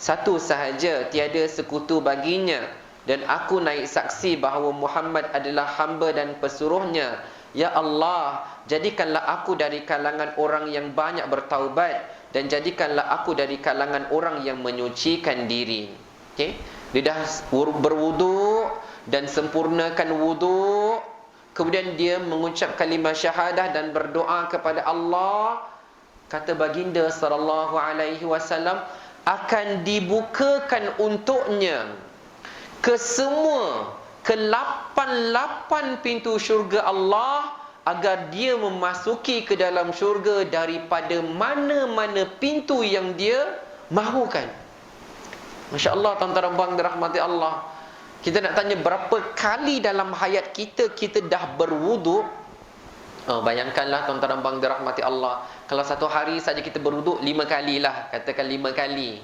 satu sahaja, tiada sekutu baginya. Dan aku naik saksi bahawa Muhammad adalah hamba dan pesuruhnya. Ya Allah, jadikanlah aku dari kalangan orang yang banyak bertaubat, dan jadikanlah aku dari kalangan orang yang menyucikan diri. Okey, dia dah berwudu dan sempurnakan wudu, kemudian dia mengucap kalimah syahadah dan berdoa kepada Allah. Kata baginda sallallahu alaihi wasallam, akan dibukakan untuknya ke semua, ke 88 pintu syurga Allah, agar dia memasuki ke dalam syurga daripada mana-mana pintu yang dia mahukan. Masya Allah, tuan-tuan dan puan dirahmati Allah. Kita nak tanya berapa kali dalam hayat kita dah berwuduk, Bayangkanlah tuan-tuan dan puan dirahmati Allah, kalau satu hari saja kita berwuduk 5 kali lah, katakan 5 kali.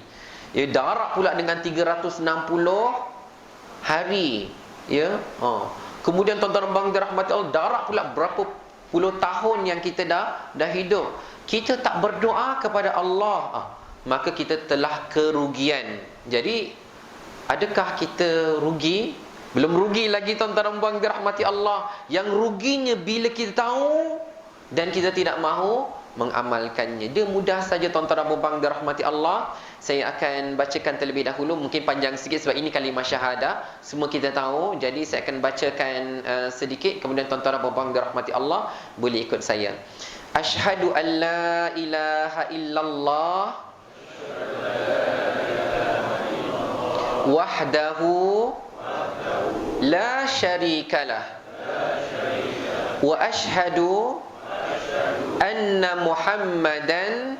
Ya, darab pula dengan 360 hari. Ya. Kemudian tuan-tuan dan puan dirahmati Allah, darab pula berapa puluh tahun yang kita dah hidup. Kita tak berdoa kepada Allah, maka kita telah kerugian. Jadi, adakah kita rugi? Belum rugi lagi tuan-tuan dan puan dirahmati Allah. Yang ruginya bila kita tahu dan kita tidak mahu mengamalkannya. Dia mudah saja tuan-tuan dan puan dirahmati Allah. Saya akan bacakan terlebih dahulu, mungkin panjang sikit sebab ini kalimah syahadah, semua kita tahu. Jadi saya akan bacakan sedikit, kemudian tuan-tuan dan puan dirahmati Allah boleh ikut saya. Asyhadu an la ilaha illallah wahdahu la syarikalah wa asyhadu anna Muhammadan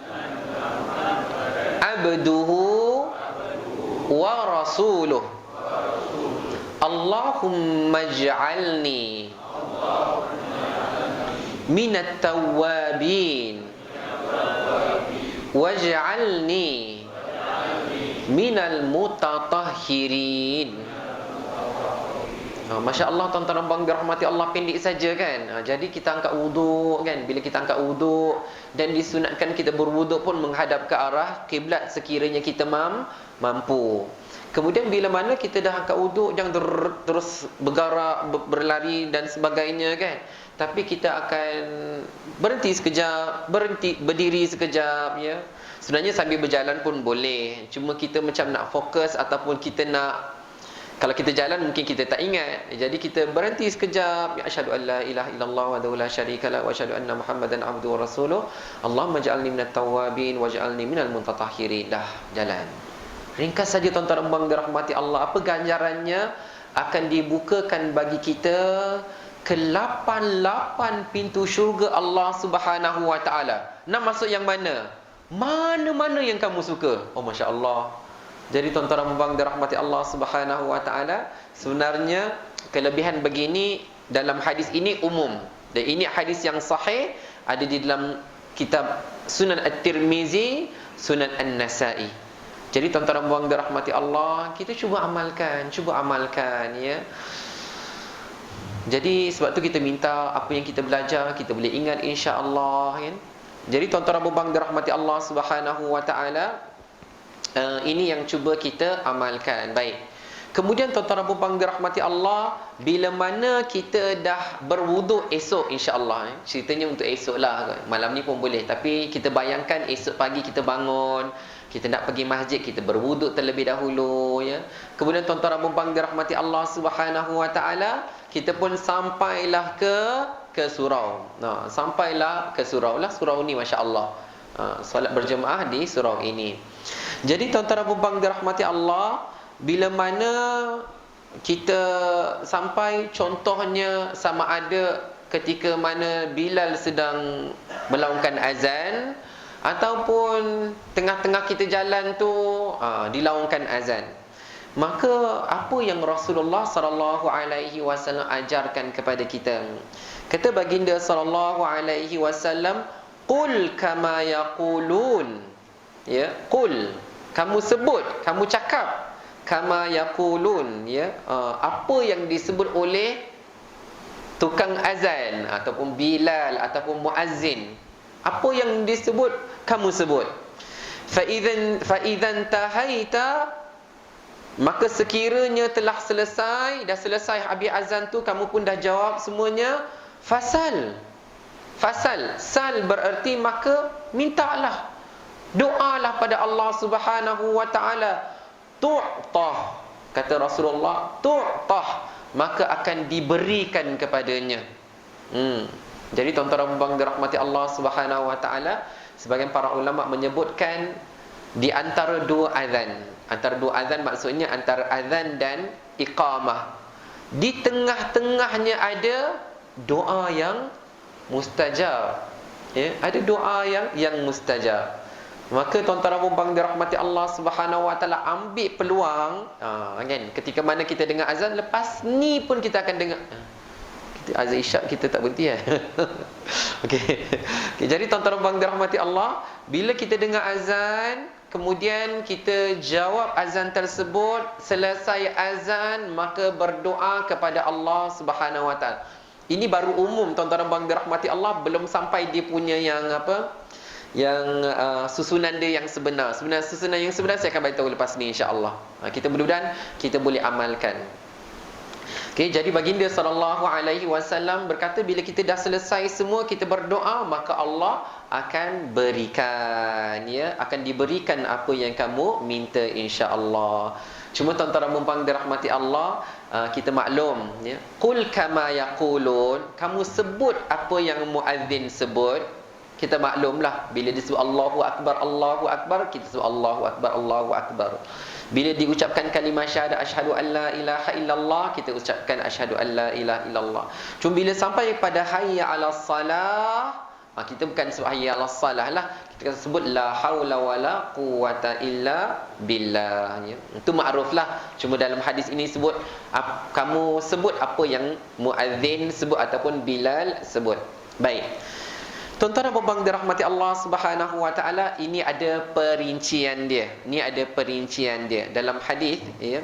abduhu wa rasuluh. Allahumma ij'alni minat tawwabin waj'alni minal mutatahhirin. Masya Allah tuan-tuan dan puan dirahmati Allah, pendek saja kan. Jadi kita angkat wuduk kan. Bila kita angkat wuduk dan disunatkan kita berwuduk pun menghadap ke arah kiblat sekiranya kita mampu. Kemudian bila mana kita dah angkat wuduk, jangan terus bergerak, berlari dan sebagainya kan. Tapi kita akan berhenti sekejap, berdiri sekejap ya. Sebenarnya sambil berjalan pun boleh. Cuma kita macam nak fokus ataupun kita nak, kalau kita jalan mungkin kita tak ingat. Jadi kita berhenti sekejap. Ya asyhadu an la ilaha illallah wa la syarikalah wa asyhadu anna Muhammadan abduhu wa rasuluh. Allahumma ij'alni minat tawwabin waj'alni minal mutatahhirin. Dah jalan. Ringkas saja tuan-tuan dan puan dirahmati Allah. Apa ganjarannya? Akan dibukakan bagi kita ke 88 pintu syurga Allah Subhanahu wa taala. Nak masuk yang mana? Mana-mana yang kamu suka. Masya Allah. Jadi tuan-tuan dan puan dirahmati Allah Subhanahu wa taala, sebenarnya kelebihan begini dalam hadis ini umum. Dan ini hadis yang sahih, ada di dalam kitab Sunan At-Tirmizi, Sunan An-Nasa'i. Jadi tuan-tuan dan puan dirahmati Allah, kita cuba amalkan ya. Jadi sebab tu kita minta apa yang kita belajar kita boleh ingat insya-Allah kan. Jadi tuan-tuan dan puan dirahmati Allah Subhanahu wa taala, ini yang cuba kita amalkan. Baik. Kemudian tuan-tuan dan puan dirahmati Allah, bila mana kita dah berwuduk esok insya-Allah, ceritanya untuk esok lah, malam ni pun boleh, tapi kita bayangkan esok pagi kita bangun, kita nak pergi masjid, kita berwuduk terlebih dahulu ya. Kemudian tuan-tuan dan puan dirahmati Allah Subhanahu wa taala, kita pun sampailah ke surau. Sampailah ke surau lah, surau ni masya-Allah. Solat berjemaah di surau ini. Jadi tuan-tuan dan puan dirahmati Allah, bila mana kita sampai, contohnya sama ada ketika mana Bilal sedang melaungkan azan, ataupun tengah-tengah kita jalan tu dilaungkan azan, maka apa yang Rasulullah sallallahu alaihi wasallam ajarkan kepada kita? Kata baginda sallallahu alaihi wasallam, qul kama yaqulun. Ya, qul, kamu sebut, kamu cakap, kama yaqulun ya, apa yang disebut oleh tukang azan ataupun Bilal ataupun muazzin, apa yang disebut kamu sebut. Fa idzan tahaita, maka sekiranya telah selesai, dah selesai habis azan tu, kamu pun dah jawab semuanya, fasal. Sal bererti maka mintalah, doalah pada Allah Subhanahu wa taala. Tu'tah, kata Rasulullah, tu'tah, maka akan diberikan kepadanya. Jadi tuan-tuan dan puan dirahmati Allah Subhanahu wa taala, sebagian para ulama menyebutkan di antara dua azan. Antara dua azan maksudnya antara azan dan iqamah. Di tengah-tengahnya ada doa yang mustajab. Ya, ada doa yang mustajab. Maka tuan-tuan dan puan dirahmati Allah Subhanahu wa taala, ambil peluang kan, ketika mana kita dengar azan, lepas ni pun kita akan dengar, kita azan isyak kita tak berhenti Okey. Okay, jadi tuan-tuan dan puan dirahmati Allah, bila kita dengar azan, kemudian kita jawab azan tersebut, selesai azan maka berdoa kepada Allah Subhanahu Wa Taala. Ini baru umum tuan-tuan dan puan dirahmati Allah, belum sampai dia punya yang apa? Yang susunan dia yang sebenar. Sebenarnya susunan yang sebenar saya akan beritahu lepas ni insya-Allah. Kita mudah-mudahan kita boleh amalkan. Okey, jadi baginda sallallahu alaihi wasallam berkata, bila kita dah selesai semua kita berdoa, maka Allah akan berikan, ya, akan diberikan apa yang kamu minta insya-Allah. Cuma tuan-tuan dan puan dirahmati Allah, kita maklum, ya. Qul kama yaqulun, kamu sebut apa yang muazzin sebut. Kita maklumlah, bila disebut Allahu Akbar, kita sebut Allahu Akbar. Bila diucapkan kalimah syahadat asyhadu an la ilaha illallah, kita ucapkan asyhadu an la ilaha illallah. Cuma bila sampai pada hayya 'alas salah, kita bukan sebut hayya 'alas salah lah, kita sebut la haula wala quwata illa billah, ya. Itu makruf lah. Cuma dalam hadis ini sebut kamu sebut apa yang muazzin sebut ataupun Bilal sebut. Baik. Tuan-tuan dan puan dirahmati Allah Subhanahu Wa Taala, ini ada perincian dia. Ini ada perincian dia dalam hadis, ya.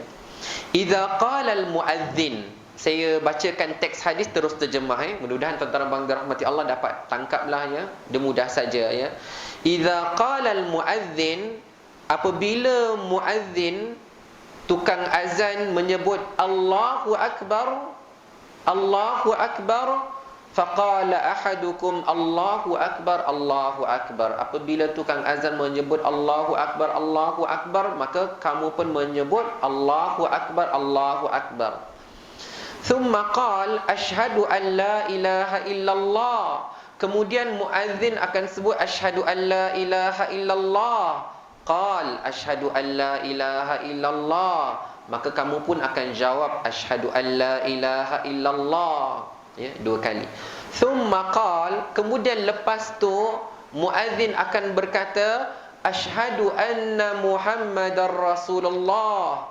Idza qala al-muazzin, saya bacakan teks hadis terus terjemah, ya. Mudah-mudahan tuan-tuan dan puan dirahmati Allah dapat tangkaplah, ya. Dia mudah saja, ya. Idza qala al-muazzin, apabila muazzin tukang azan menyebut Allahu Akbar, Allahu Akbar, faqala ahadukum Allahu Akbar, Allahu Akbar. Apabila tukang azan menyebut Allahu Akbar, Allahu Akbar, maka kamu pun menyebut Allahu Akbar, Allahu Akbar. Thumma qala asyhadu an la ilaha illallah. Kemudian muazzin akan sebut asyhadu an la ilaha illallah. Qal asyhadu an la ilaha illallah. Maka kamu pun akan jawab asyhadu an la ilaha illallah. Ya, 2 kali. Thumma qal, kemudian lepas tu muazzin akan berkata asyhadu anna Muhammadar Rasulullah.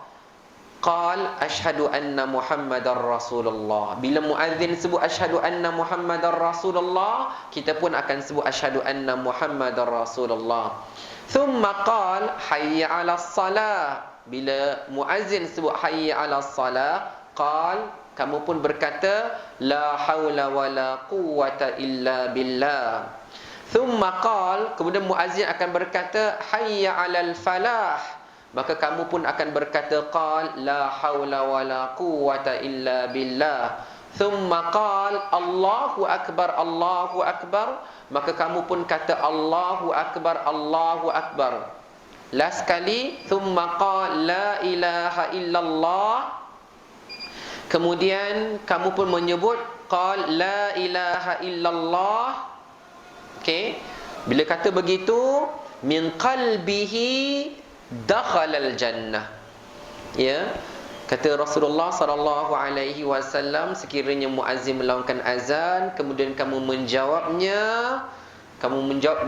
Qal asyhadu anna Muhammadar Rasulullah. Bila muazzin sebut asyhadu anna Muhammadar Rasulullah, kita pun akan sebut asyhadu anna Muhammadar Rasulullah. Thumma qal hayya 'alas salah. Bila muazzin sebut hayya 'alas salah, qal, kamu pun berkata la haula wala quwata illa billah. Thumma qal, kemudian muazzin akan berkata hayya 'alal falah. Maka kamu pun akan berkata qal la haula wala quwata illa billah. Thumma qal Allahu Akbar, Allahu Akbar. Maka kamu pun kata Allahu Akbar, Allahu Akbar. Last kali, thumma qal la ilaha illallah. Kemudian kamu pun menyebut qal la ilaha illallah. Okey. Bila kata begitu, min qalbihi dakhalal jannah. Ya. Kata Rasulullah sallallahu alaihi wasallam, sekiranya muazzin melaungkan azan, kemudian kamu menjawabnya,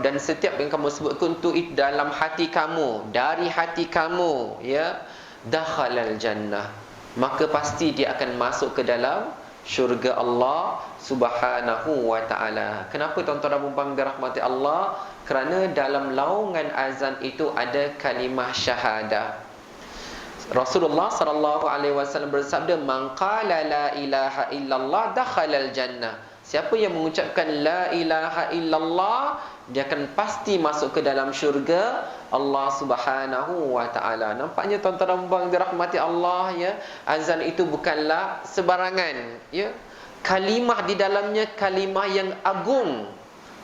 dan setiap yang kamu sebutkan tu dalam hati kamu, dari hati kamu, ya, dakhalal jannah, maka pasti dia akan masuk ke dalam syurga Allah Subhanahu wa taala. Kenapa tuan-tuan dan puan dirahmati Allah? Kerana dalam laungan azan itu ada kalimah syahadah. Rasulullah sallallahu alaihi wasallam bersabda, "Man qala la ilaha illallah dakhalal jannah." Siapa yang mengucapkan la ilaha illallah, dia akan pasti masuk ke dalam syurga Allah Subhanahu wa taala. Nampaknya tuan-tuan dan puan dirahmati Allah, ya, azan itu bukanlah sebarangan, ya. Kalimah di dalamnya kalimah yang agung.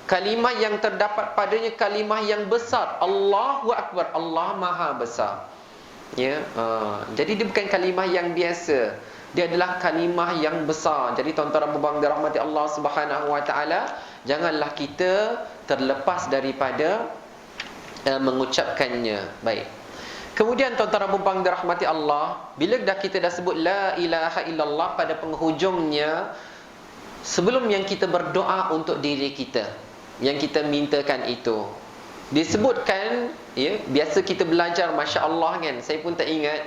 Kalimah yang terdapat padanya kalimah yang besar. Allahu Akbar, Allah Maha Besar. Ya, jadi dia bukan kalimah yang biasa. Dia adalah kalimah yang besar. Jadi tuan-tuan dan puan dirahmati Allah Subhanahu wa taala, janganlah kita terlepas daripada mengucapkannya. Baik. Kemudian tuan-tuan dan puan dirahmati Allah, bila kita dah sebut la ilaha illallah pada penghujungnya, sebelum yang kita berdoa untuk diri kita, yang kita mintakan itu, disebutkan, ya, biasa kita belajar, masya-Allah kan. Saya pun tak ingat,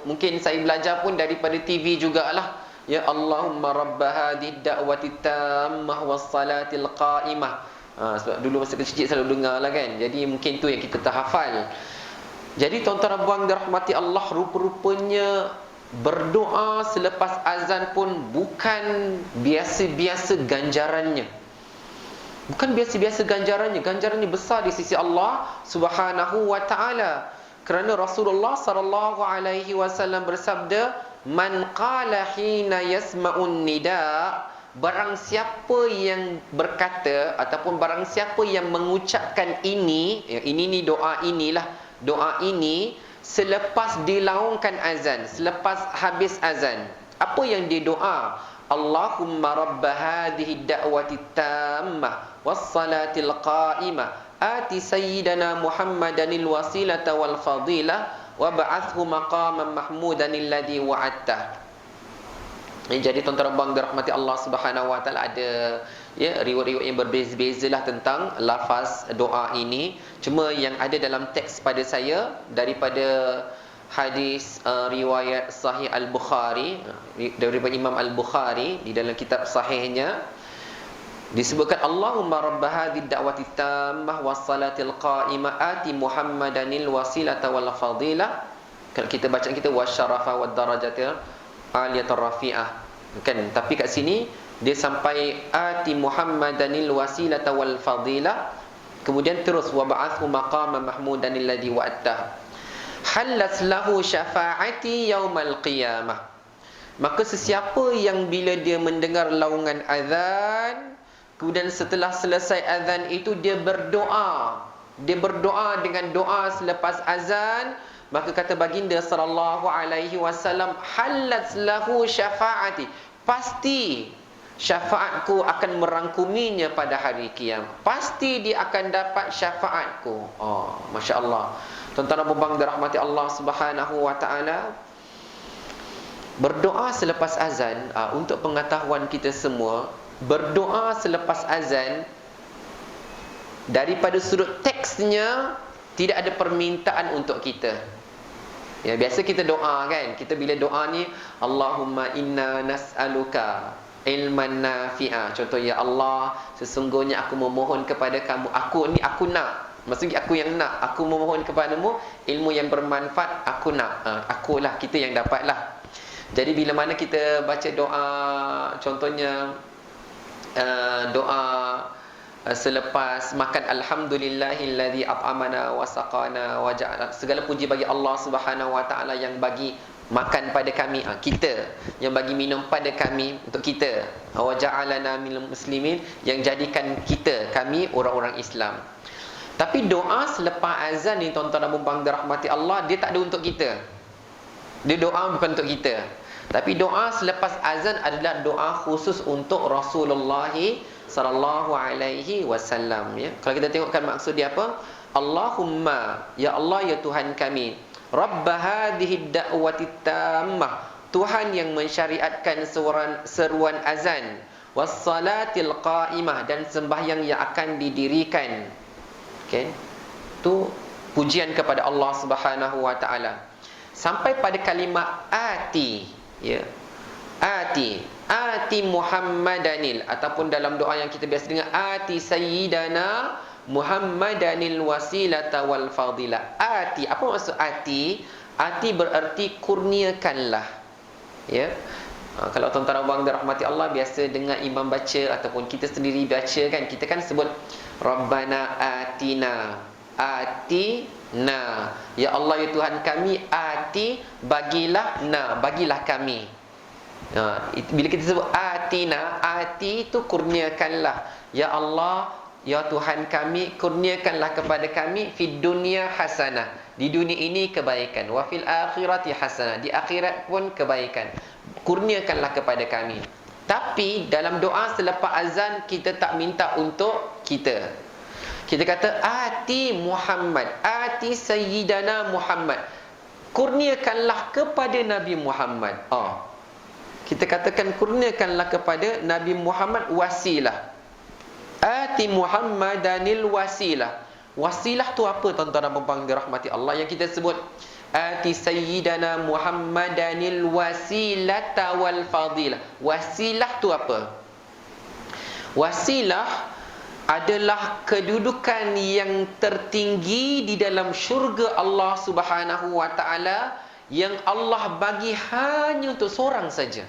mungkin saya belajar pun daripada TV jugalah. Ya Allahumma rabba hadhihi da'wati tammah was salatil qa'imah. Sebab dulu masa kecil selalu dengar lah kan. Jadi mungkin tu yang kita tak hafal. Jadi tuan-tuan dan puan dirahmati Allah, rupa-rupanya berdoa selepas azan pun bukan biasa-biasa ganjarannya. Bukan biasa-biasa ganjarannya. Ganjarannya besar di sisi Allah Subhanahu wa taala. Kerana Rasulullah sallallahu alaihi wasallam bersabda, "Man qala hina yasma'un nida", barang siapa yang berkata ataupun barang siapa yang mengucapkan ini, ini ni doa inilah, doa ini selepas dilaungkan azan, selepas habis azan. Apa yang dia doa? Allahumma rabb hadhihi da'wati tammah was-salatil qa'imah ati sayyidana Muhammadanil wasilata wal fadilah wa ba'athhu maqaman mahmudan alladhi wa'adta. Jadi tuan-tuan dan dirahmati Allah Subhanahu wa taala, ada riwayat-riwayat yang berbeza-bezalah tentang lafaz doa ini. Cuma yang ada dalam teks pada saya daripada hadis riwayat Sahih Al-Bukhari, daripada Imam Al-Bukhari di dalam kitab sahihnya disebutkan, Allahumma rabb hadhihi da'wati tammah was salatil qa'imah ati Muhammadanil wasilata wal fadilah. Kalau kita baca kita wasyarafa wad darajatil aliyatur rafi'ah kan, tapi kat sini dia sampai ati Muhammadanil wasilata wal fadilah, kemudian terus wa ba'athu maqaman mahmudan alladhi wa'atta halas lahu syafa'ati yaumal qiyamah. Maka sesiapa yang bila dia mendengar laungan azan, kemudian setelah selesai azan itu dia berdoa dengan doa selepas azan, maka kata baginda sallallahu alaihi wasallam, halat lahu syafaati, pasti syafaatku akan merangkuminya pada hari kiamat, pasti dia akan dapat syafaatku. Oh, masya-Allah. Tuan-tuan dan puan dirahmati Allah Subhanahu wa taala, berdoa selepas azan, untuk pengetahuan kita semua, berdoa selepas azan daripada sudut teksnya tidak ada permintaan untuk kita. Ya, biasa kita doa kan, kita bila doa ni Allahumma inna nas'aluka ilman nafi'a. Contoh, ya Allah, sesungguhnya aku memohon kepada kamu, aku nak, maksudnya aku yang nak, aku memohon kepadamu ilmu yang bermanfaat, aku nak, akulah, kita yang dapatlah. Jadi bila mana kita baca doa, contohnya doa selepas makan, alhamdulillahilladzi at'amana wa saqana wa ja'ala, segala puji bagi Allah Subhanahu wa taala yang bagi makan pada kami, kita, yang bagi minum pada kami, untuk kita, wa ja'alana minal muslimin, yang jadikan kita, kami orang-orang Islam. Tapi doa selepas azan ni tuan-tuan dan puan dirahmati Allah, dia tak ada untuk kita. Dia doa bukan untuk kita. Tapi doa selepas azan adalah doa khusus untuk Rasulullah sallallahu alaihi wasallam, ya. Kalau kita tengokkan maksud dia apa? Allahumma, ya Allah, ya Tuhan kami, rabb hadhihi da'wati tammah, Tuhan yang mensyariatkan seruan azan, was salatil qa'imah, dan sembahyang yang akan didirikan. Okey. Tu pujian kepada Allah Subhanahu wa taala. Sampai pada kalimat ati, ya. Ati Muhammadanil, ataupun dalam doa yang kita biasa dengar, ati sayyidana Muhammadanil wasilata wal fadilah. Ati, apa maksud ati? Ati berarti kurniakanlah, ya. Kalau tuan-tuan dan puan dirahmati Allah, biasa dengar imam baca ataupun kita sendiri baca kan, kita kan sebut Rabbana atina, ya Allah, ya Tuhan kami, ati, bagilah, bagilah kami. Bila kita sebut atina, ati itu kurniakanlah, ya Allah, ya Tuhan kami, kurniakanlah kepada kami fid dunya hasanah, di dunia ini kebaikan, wa fil akhirati hasanah, di akhirat pun kebaikan, kurniakanlah kepada kami. Tapi dalam doa selepas azan kita tak minta untuk kita. Kita kata ati Muhammad, ati sayyidana Muhammad, kurniakanlah kepada Nabi Muhammad. Kita katakan kurniakanlah kepada Nabi Muhammad wasilah. Ati Muhammadanil wasilah. Wasilah tu apa tuan-tuan dan puan dirahmati Allah, yang kita sebut ati sayyidana Muhammadanil wasilata wal fadilah. Wasilah tu apa? Wasilah adalah kedudukan yang tertinggi di dalam syurga Allah Subhanahu wa taala yang Allah bagi hanya untuk seorang saja.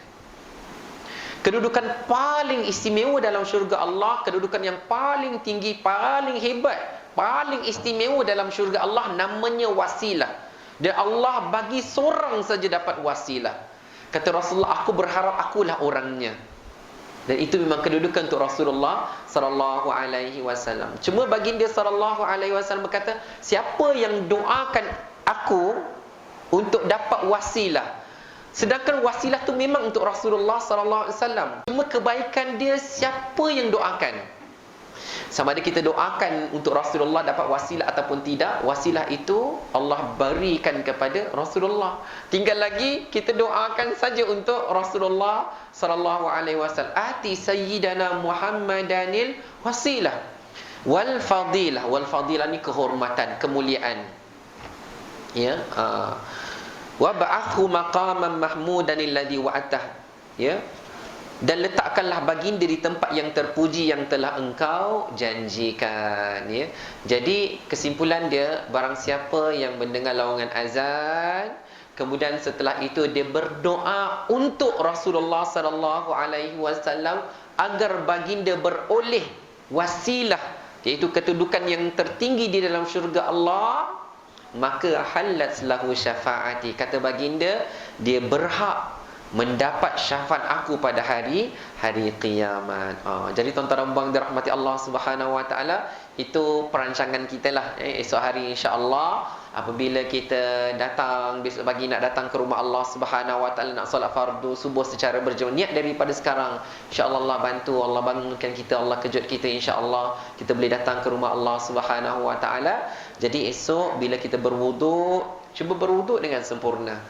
Kedudukan paling istimewa dalam syurga Allah, kedudukan yang paling tinggi, paling hebat, paling istimewa dalam syurga Allah namanya wasilah. Dan Allah bagi seorang saja dapat wasilah. Kata Rasulullah, aku berharap akulah orangnya. Dan itu memang kedudukan untuk Rasulullah sallallahu alaihi wasallam. Cuma baginda sallallahu alaihi wasallam berkata, siapa yang doakan aku untuk dapat wasilah, sedangkan wasilah tu memang untuk Rasulullah sallallahu alaihi wasallam, cuma kebaikan dia siapa yang doakan. Sama ada kita doakan untuk Rasulullah dapat wasilah ataupun tidak, wasilah itu Allah berikan kepada Rasulullah. Tinggal lagi kita doakan saja untuk Rasulullah sallallahu alaihi wasallam. Ati sayyidana Muhammadanil wasilah wal fadilah. Wal fadilah ni kehormatan, kemuliaan. Ya, wa ba'athu maqaman mahmudan alladhi wa'atah, ya, dan letakkanlah baginda di tempat yang terpuji yang telah engkau janjikan, ya. Jadi kesimpulan dia, barang siapa yang mendengar lawangan azan, kemudian setelah itu dia berdoa untuk Rasulullah sallallahu alaihi wasallam agar baginda beroleh wasilah, iaitu kedudukan yang tertinggi di dalam syurga Allah, maka halat lahu syafaati, kata baginda, dia berhak mendapat syafaat aku pada hari kiamat. Jadi tuan-tuan dan puan dirahmati Allah Subhanahu wa taala, itu perancangan kita lah. Esok hari insya-Allah apabila kita datang besok pagi nak datang ke rumah Allah Subhanahu wa taala nak solat fardu subuh secara berjemaah, niat daripada sekarang. Insya-Allah Allah bantu, Allah bangunkan kita, Allah kejut kita, insya-Allah kita boleh datang ke rumah Allah Subhanahu wa taala. Jadi esok bila kita berwuduk, cuba berwuduk dengan sempurna.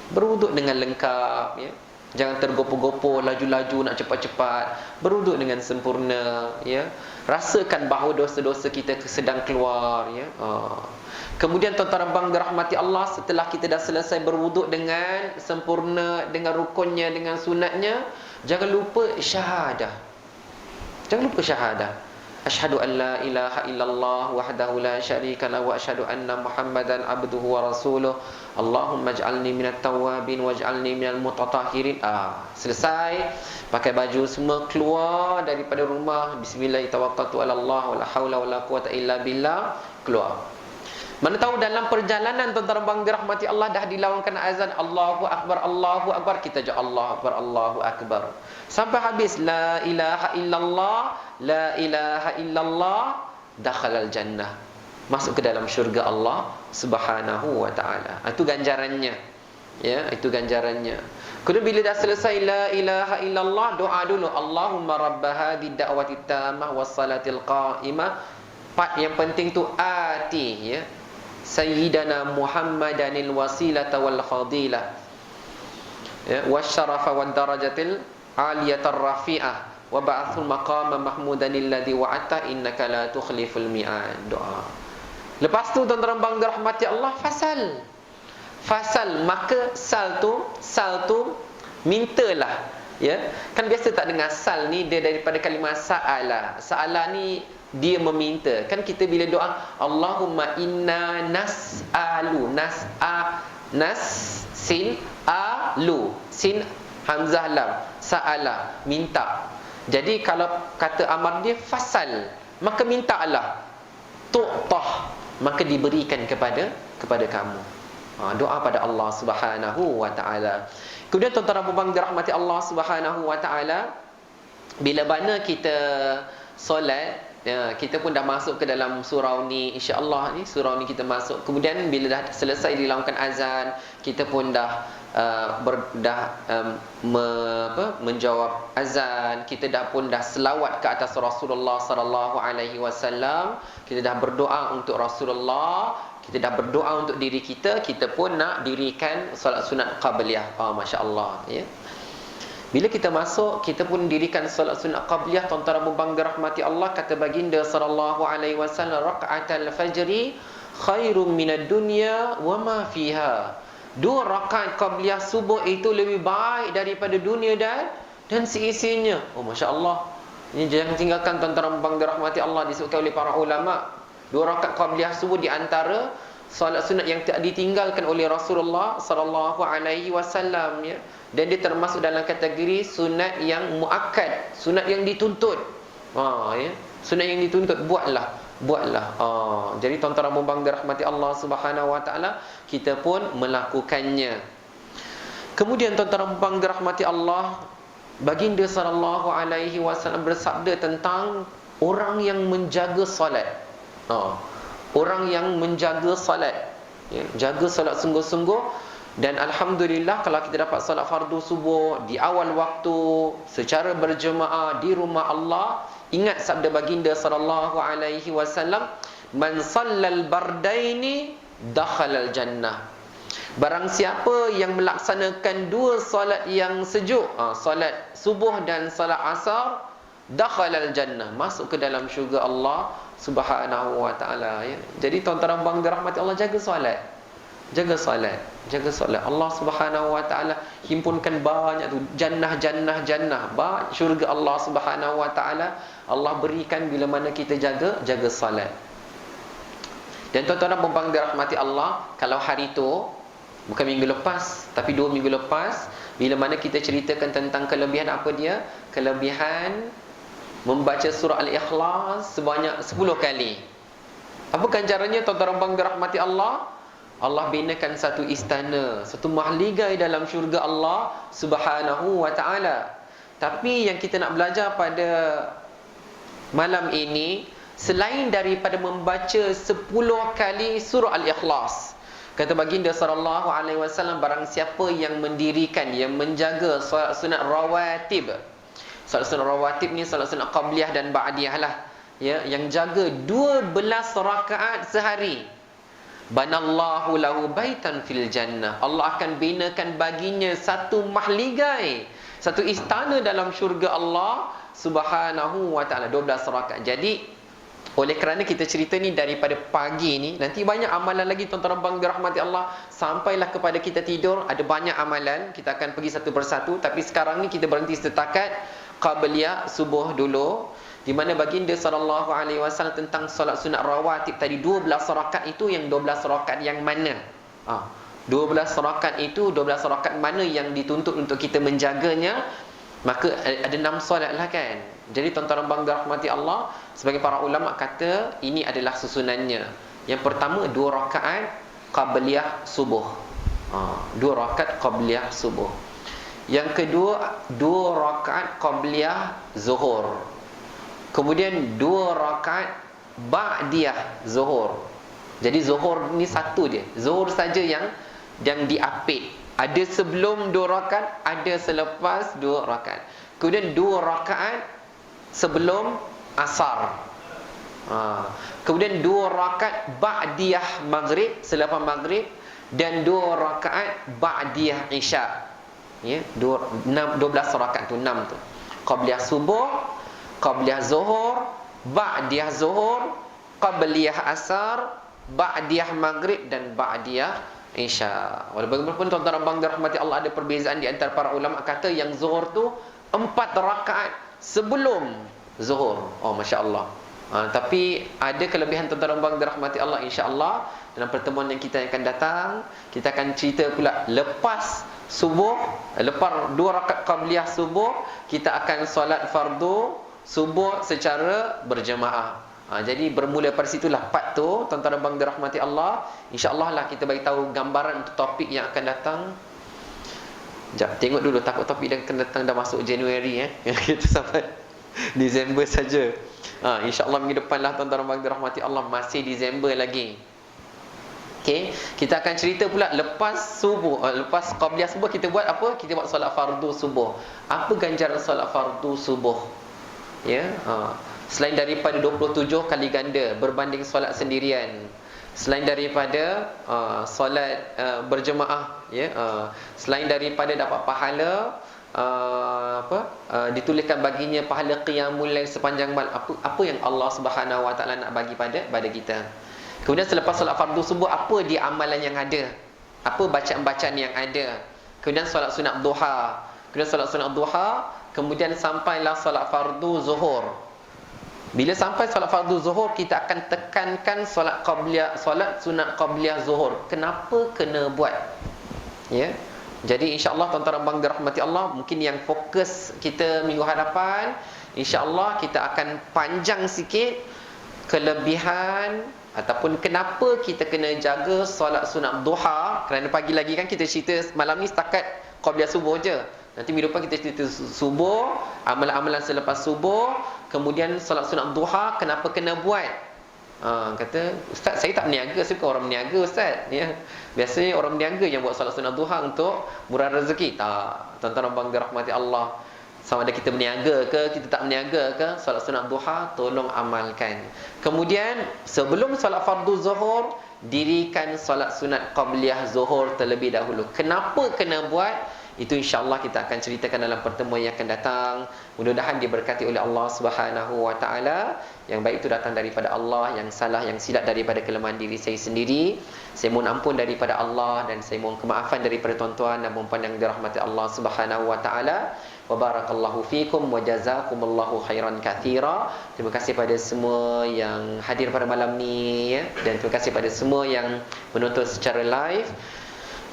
Berwuduk dengan lengkap, ya. Jangan tergopoh-gopoh, laju-laju nak cepat-cepat. Berwuduk dengan sempurna, ya. Rasakan bahawa dosa-dosa kita sedang keluar, ya. Kemudian tuan-tuan dan puan dirahmati Allah, setelah kita dah selesai berwuduk dengan sempurna, dengan rukunnya, dengan sunatnya, jangan lupa syahadah. Jangan lupa syahadah. Asyhadu an la ilaha illallah wahdahu la syarika lahu wa asyhadu anna Muhammadan abduhu wa rasuluh. Allahumma ij'alni minat tawwabin waj'alni minal mutatahhirin. Selesai, pakai baju semua, keluar daripada rumah. Bismillah tawakkaltu 'ala Allah wala haula wala quwata illa billah. Keluar. Mana tahu dalam perjalanan tuan-tuan dan puan dirahmati Allah dah dilaungkan azan Allahu akbar, kita je Allahu akbar sampai habis la ilaha illallah, la ilaha illallah, dakhalal jannah, masuk ke dalam syurga Allah Subhanahu wa taala. Itu ganjarannya, ya, itu ganjarannya. Kemudian bila dah selesai la ilaha illallah, doa dulu, Allahumma rabb hadhihi da'wati tammah was salatil qa'imah. Part yang penting tu ati, ya, sayyidana Muhammadanil wasilata wal fadilah, ya, wasyarafa wad darajatil aliyatar rafi'ah wa ba'athul maqama mahmudanil ladzi wa'ata innaka la tukhliful mi'ad. Doa. Lepas tu tuan-tuan bang dirahmati Allah, fasal, maka sal tu mintalah, ya. Kan biasa tak dengar sal ni, dia daripada kalimah sa'ala ni dia meminta. Kan kita bila doa Allahumma inna nas'alu, sin alu, sin hamzah lam, sa'ala, minta. Jadi kalau kata amar dia fasal, maka mintalah, tu'tah, maka diberikan kepada kamu. Doa pada Allah Subhanahu wa taala. Kemudian tuan-tuan dan puan dirahmati Allah Subhanahu wa taala, bila mana kita solat, ya, kita pun dah masuk ke dalam surau ni, insya-Allah ni surau ni kita masuk. Kemudian bila dah selesai dilaungkan azan, kita pun dah menjawab azan, kita pun dah selawat ke atas Rasulullah sallallahu alaihi wasallam, kita dah berdoa untuk Rasulullah, kita dah berdoa untuk diri kita, kita pun nak dirikan solat sunat qabliyah. Masya-Allah, ya. Bila kita masuk, kita pun dirikan solat sunat qabliyah. Tuan-tuan dan puan dirahmati Allah, kata baginda sallallahu alaihi wasallam, raka'atul fajri khairum minad dunya wa ma fiha. 2 rakaat qabliyah subuh itu lebih baik daripada dunia dan seisinya. Oh, masya-Allah. Ini jangan tinggalkan tuan-tuan bang dirahmati Allah, disebutkan oleh para ulama. 2 rakaat qabliyah subuh di antara solat sunat yang tak ditinggalkan oleh Rasulullah sallallahu alaihi wasallam, ya. Dan dia termasuk dalam kategori sunat yang muakkad, sunat yang dituntut. Ya. Sunat yang dituntut, buatlah. Jadi tuan-tuan bang dirahmati Allah Subhanahu wa taala, kita pun melakukannya. Kemudian tuan-tuan bang dirahmati Allah, baginda sallallahu alaihi wasallam bersabda tentang orang yang menjaga solat. Orang yang menjaga solat, ya, jaga solat sungguh-sungguh. Dan alhamdulillah kalau kita dapat solat fardu subuh di awal waktu secara berjemaah di rumah Allah, ingat sabda baginda sallallahu alaihi wasallam, man sallal bardaini dakhalal jannah. Barang siapa yang melaksanakan 2 solat yang sejuk, solat subuh dan solat asar, dakhalal jannah, masuk ke dalam syurga Allah Subhanahu wa taala, ya. Jadi tuan-tuan bang dirahmati Allah, jaga solat. Jaga solat. Allah Subhanahu wa taala himpunkan banyak tu jannah, syurga Allah Subhanahu wa taala Allah berikan bila mana kita jaga solat. Dan tuan-tuan bang dirahmati Allah, kalau hari tu bukan minggu lepas tapi 2 minggu lepas, bila mana kita ceritakan tentang kelebihan apa dia? Kelebihan membaca surah Al-Ikhlas sebanyak 10 kali. Apa ganjarannya tuan-tuan bang dirahmati Allah? Allah binakan satu istana, satu mahligai dalam syurga Allah Subhanahu wa taala. Tapi yang kita nak belajar pada malam ini, selain daripada membaca 10 kali surah Al-Ikhlas, kata baginda sallallahu alaihi wasallam, barang siapa yang mendirikan, yang menjaga solat sunat rawatib. Solat sunat rawatib ni solat sunat qabliyah dan ba'diyah lah, ya, yang jaga 12 rakaat sehari, banallahu lahu baitan fil jannah, Allah akan binakan baginya satu mahligai, satu istana dalam syurga Allah Subhanahu wa taala, 12 rakaat. Jadi oleh kerana kita cerita ni daripada pagi ni, nanti banyak amalan lagi tuan-tuan bang dirahmati Allah. Sampailah kepada kita tidur, ada banyak amalan, kita akan pergi satu persatu. Tapi sekarang ni kita berhenti setakat qabliyah subuh dulu, di mana baginda sallallahu alaihi wasallam tentang solat sunat rawatib tadi, 12 rakaat itu yang 12 rakaat yang mana? 12 rakaat itu 12 rakaat mana yang dituntut untuk kita menjaganya? Maka ada 6 solat lah kan. Jadi tuan-tuan bang dirahmati Allah, sebagai para ulama kata ini adalah susunannya. Yang pertama 2 rakaat qabliyah subuh. 2 rakaat qabliyah subuh. Yang kedua 2 rakaat qabliyah zuhur. Kemudian 2 rakaat ba'diyah zuhur. Jadi zuhur ni satu je. Zuhur saja yang diapit. Ada sebelum 2 rakaat, ada selepas 2 rakaat. Kemudian 2 rakaat sebelum asar. Kemudian 2 rakaat ba'diyah maghrib, selepas maghrib, dan 2 rakaat ba'diyah isya. Ya, 12 rakaat tu, 6 tu. Qabliyah subuh, qabliyah zuhur, ba'diyah zuhur, qabliyah asar, ba'diyah maghrib dan ba'diyah isya. Walaupun tuan-tuan bang dirahmati Allah, ada perbezaan di antara para ulama, kata yang zuhur tu 4 rakaat sebelum zuhur. Oh, masya-Allah. Tapi ada kelebihan tuan-tuan bang dirahmati Allah, insya-Allah dalam pertemuan yang kita akan datang, kita akan cerita pula lepas subuh, lepas 2 rakaat qabliyah subuh, kita akan solat fardu subuh secara berjemaah. Jadi bermula pada situlah part tu tuan-tuan bang dirahmati Allah. InsyaAllah lah kita bagi tahu gambaran untuk topik yang akan datang. Sekejap, tengok dulu, takut topik yang akan datang dah masuk Januari kita sampai Disember saja. InsyaAllah minggu depan lah tuan-tuan bang dirahmati Allah, masih Disember lagi. Okey, kita akan cerita pula lepas subuh, lepas qabliyah subuh kita buat apa? Kita buat solat fardu subuh. Apa ganjaran solat fardu subuh? Ya, selain daripada 27 kali ganda berbanding solat sendirian, selain daripada solat berjemaah, ya, selain daripada dapat pahala dituliskan baginya pahala qiyamul lail sepanjang malam, apa yang Allah Subhanahu wa taala nak bagi pada kita. Kemudian selepas solat fardu subuh, apa dia amalan yang ada? Apa bacaan-bacaan yang ada? Kemudian solat sunat duha. Kemudian solat sunat duha, kemudian sampailah solat fardu zuhur. Bila sampai solat fardu zuhur, kita akan tekankan solat qabliyah, solat sunat qabliyah zuhur. Kenapa kena buat? Ya. Jadi insya-Allah tuan-tuan dan puan dirahmati Allah, mungkin yang fokus kita minggu hadapan, insya-Allah kita akan panjang sikit kelebihan ataupun kenapa kita kena jaga solat sunat duha. Kerana pagi lagi kan kita cerita malam ni setakat qabliyah subuh je. Nanti minggu depan kita cerita subuh, amalan-amalan selepas subuh, kemudian solat sunat duha kenapa kena buat. Kata, "Ustaz, saya tak berniaga, saya bukan orang berniaga, Ustaz." Ya. Biasanya orang berniaga yang buat solat sunat duha untuk murah rezeki. Tak, tuan-tuan dan puan dirahmati Allah. Sama ada kita berniaga ke, kita tak berniaga ke, solat sunat duha tolong amalkan. Kemudian sebelum solat fardu zuhur, dirikan solat sunat qabliyah zuhur terlebih dahulu. Kenapa kena buat? Itu insya-Allah kita akan ceritakan dalam pertemuan yang akan datang. Mudah-mudahan diberkati oleh Allah Subhanahu wa taala. Yang baik itu datang daripada Allah, yang salah, yang silap daripada kelemahan diri saya sendiri. Saya mohon ampun daripada Allah dan saya mohon kemaafan daripada tuan-tuan dan puan-puan yang dirahmati Allah Subhanahu wa taala. Wa barakallahu fikum wa jazakumullahu khairan katsira. Terima kasih pada semua yang hadir pada malam ni, ya, dan terima kasih pada semua yang menonton secara live.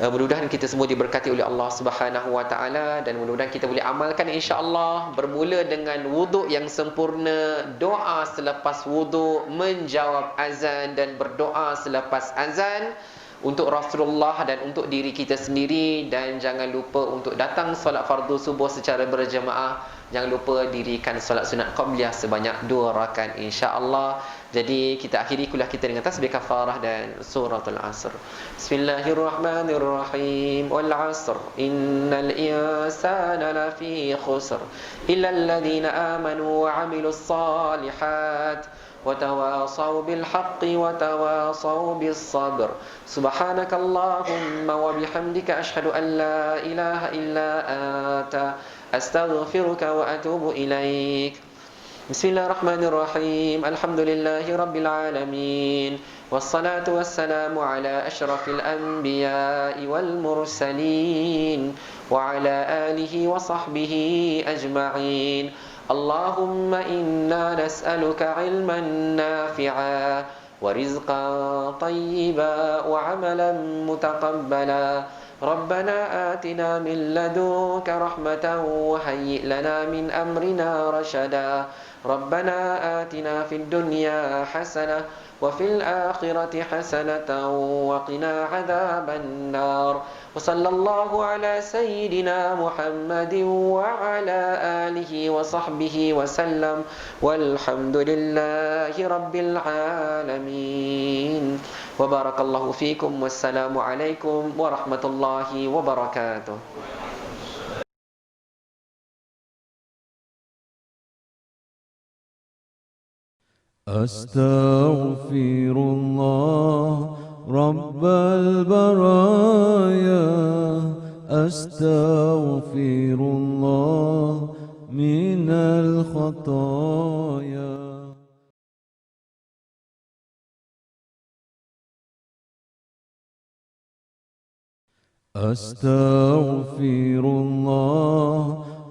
Mudah-mudahan kita semua diberkati oleh Allah Subhanahu wa taala dan mudah-mudahan kita boleh amalkan insya-Allah, bermula dengan wuduk yang sempurna, doa selepas wuduk, menjawab azan dan berdoa selepas azan untuk Rasulullah dan untuk diri kita sendiri, dan jangan lupa untuk datang solat fardu subuh secara berjemaah. Jangan lupa dirikan solat sunat qabliyah sebanyak 2 rakaat insya-Allah. Jadi kita akhiri kuliah kita dengan tasbih kafarah dan suratul asr. Bismillahirrahmanirrahim. Wal asr innal insana lafi khusr illa alladhina amanu wa 'amilus salihat wa tawasaw bil haqqi wa tawasaw bis sabr. Subhanakallahumma wa bihamdika asyhadu an la ilaha illa anta astaghfiruka wa atubu ilaik. Bismillahirrahmanirrahim. Alhamdulillahi rabbil alamin. Wassalatu wassalamu ala asyrafil anbiya'i wal mursalin wa ala alihi wa sahbihi ajma'in. Allahumma inna nas'aluka ilman nafi'a wa rizqan tayyiba wa amalan mutaqabbala. ربنا آتنا من لدنك رحمة وهيئ لنا من أمرنا رشدا. ربنا آتنا في الدنيا حسنة وفي الآخرة حسنة وقنا عذاب النار. وصلى الله على سيدنا محمد وعلى آله وصحبه وسلم والحمد لله رب العالمين. وبارك الله فيكم والسلام عليكم ورحمة الله وبركاته. أستغفر الله رب البرايا، أستغفر الله من الخطايا. أستغفر الله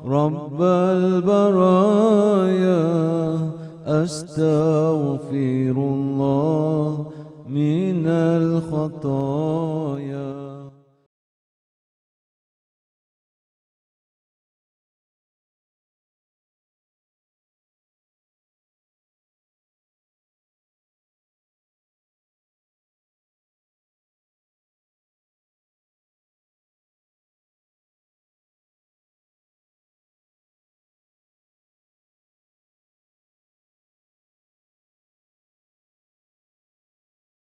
رب البرايا، أستغفر الله من الخطايا.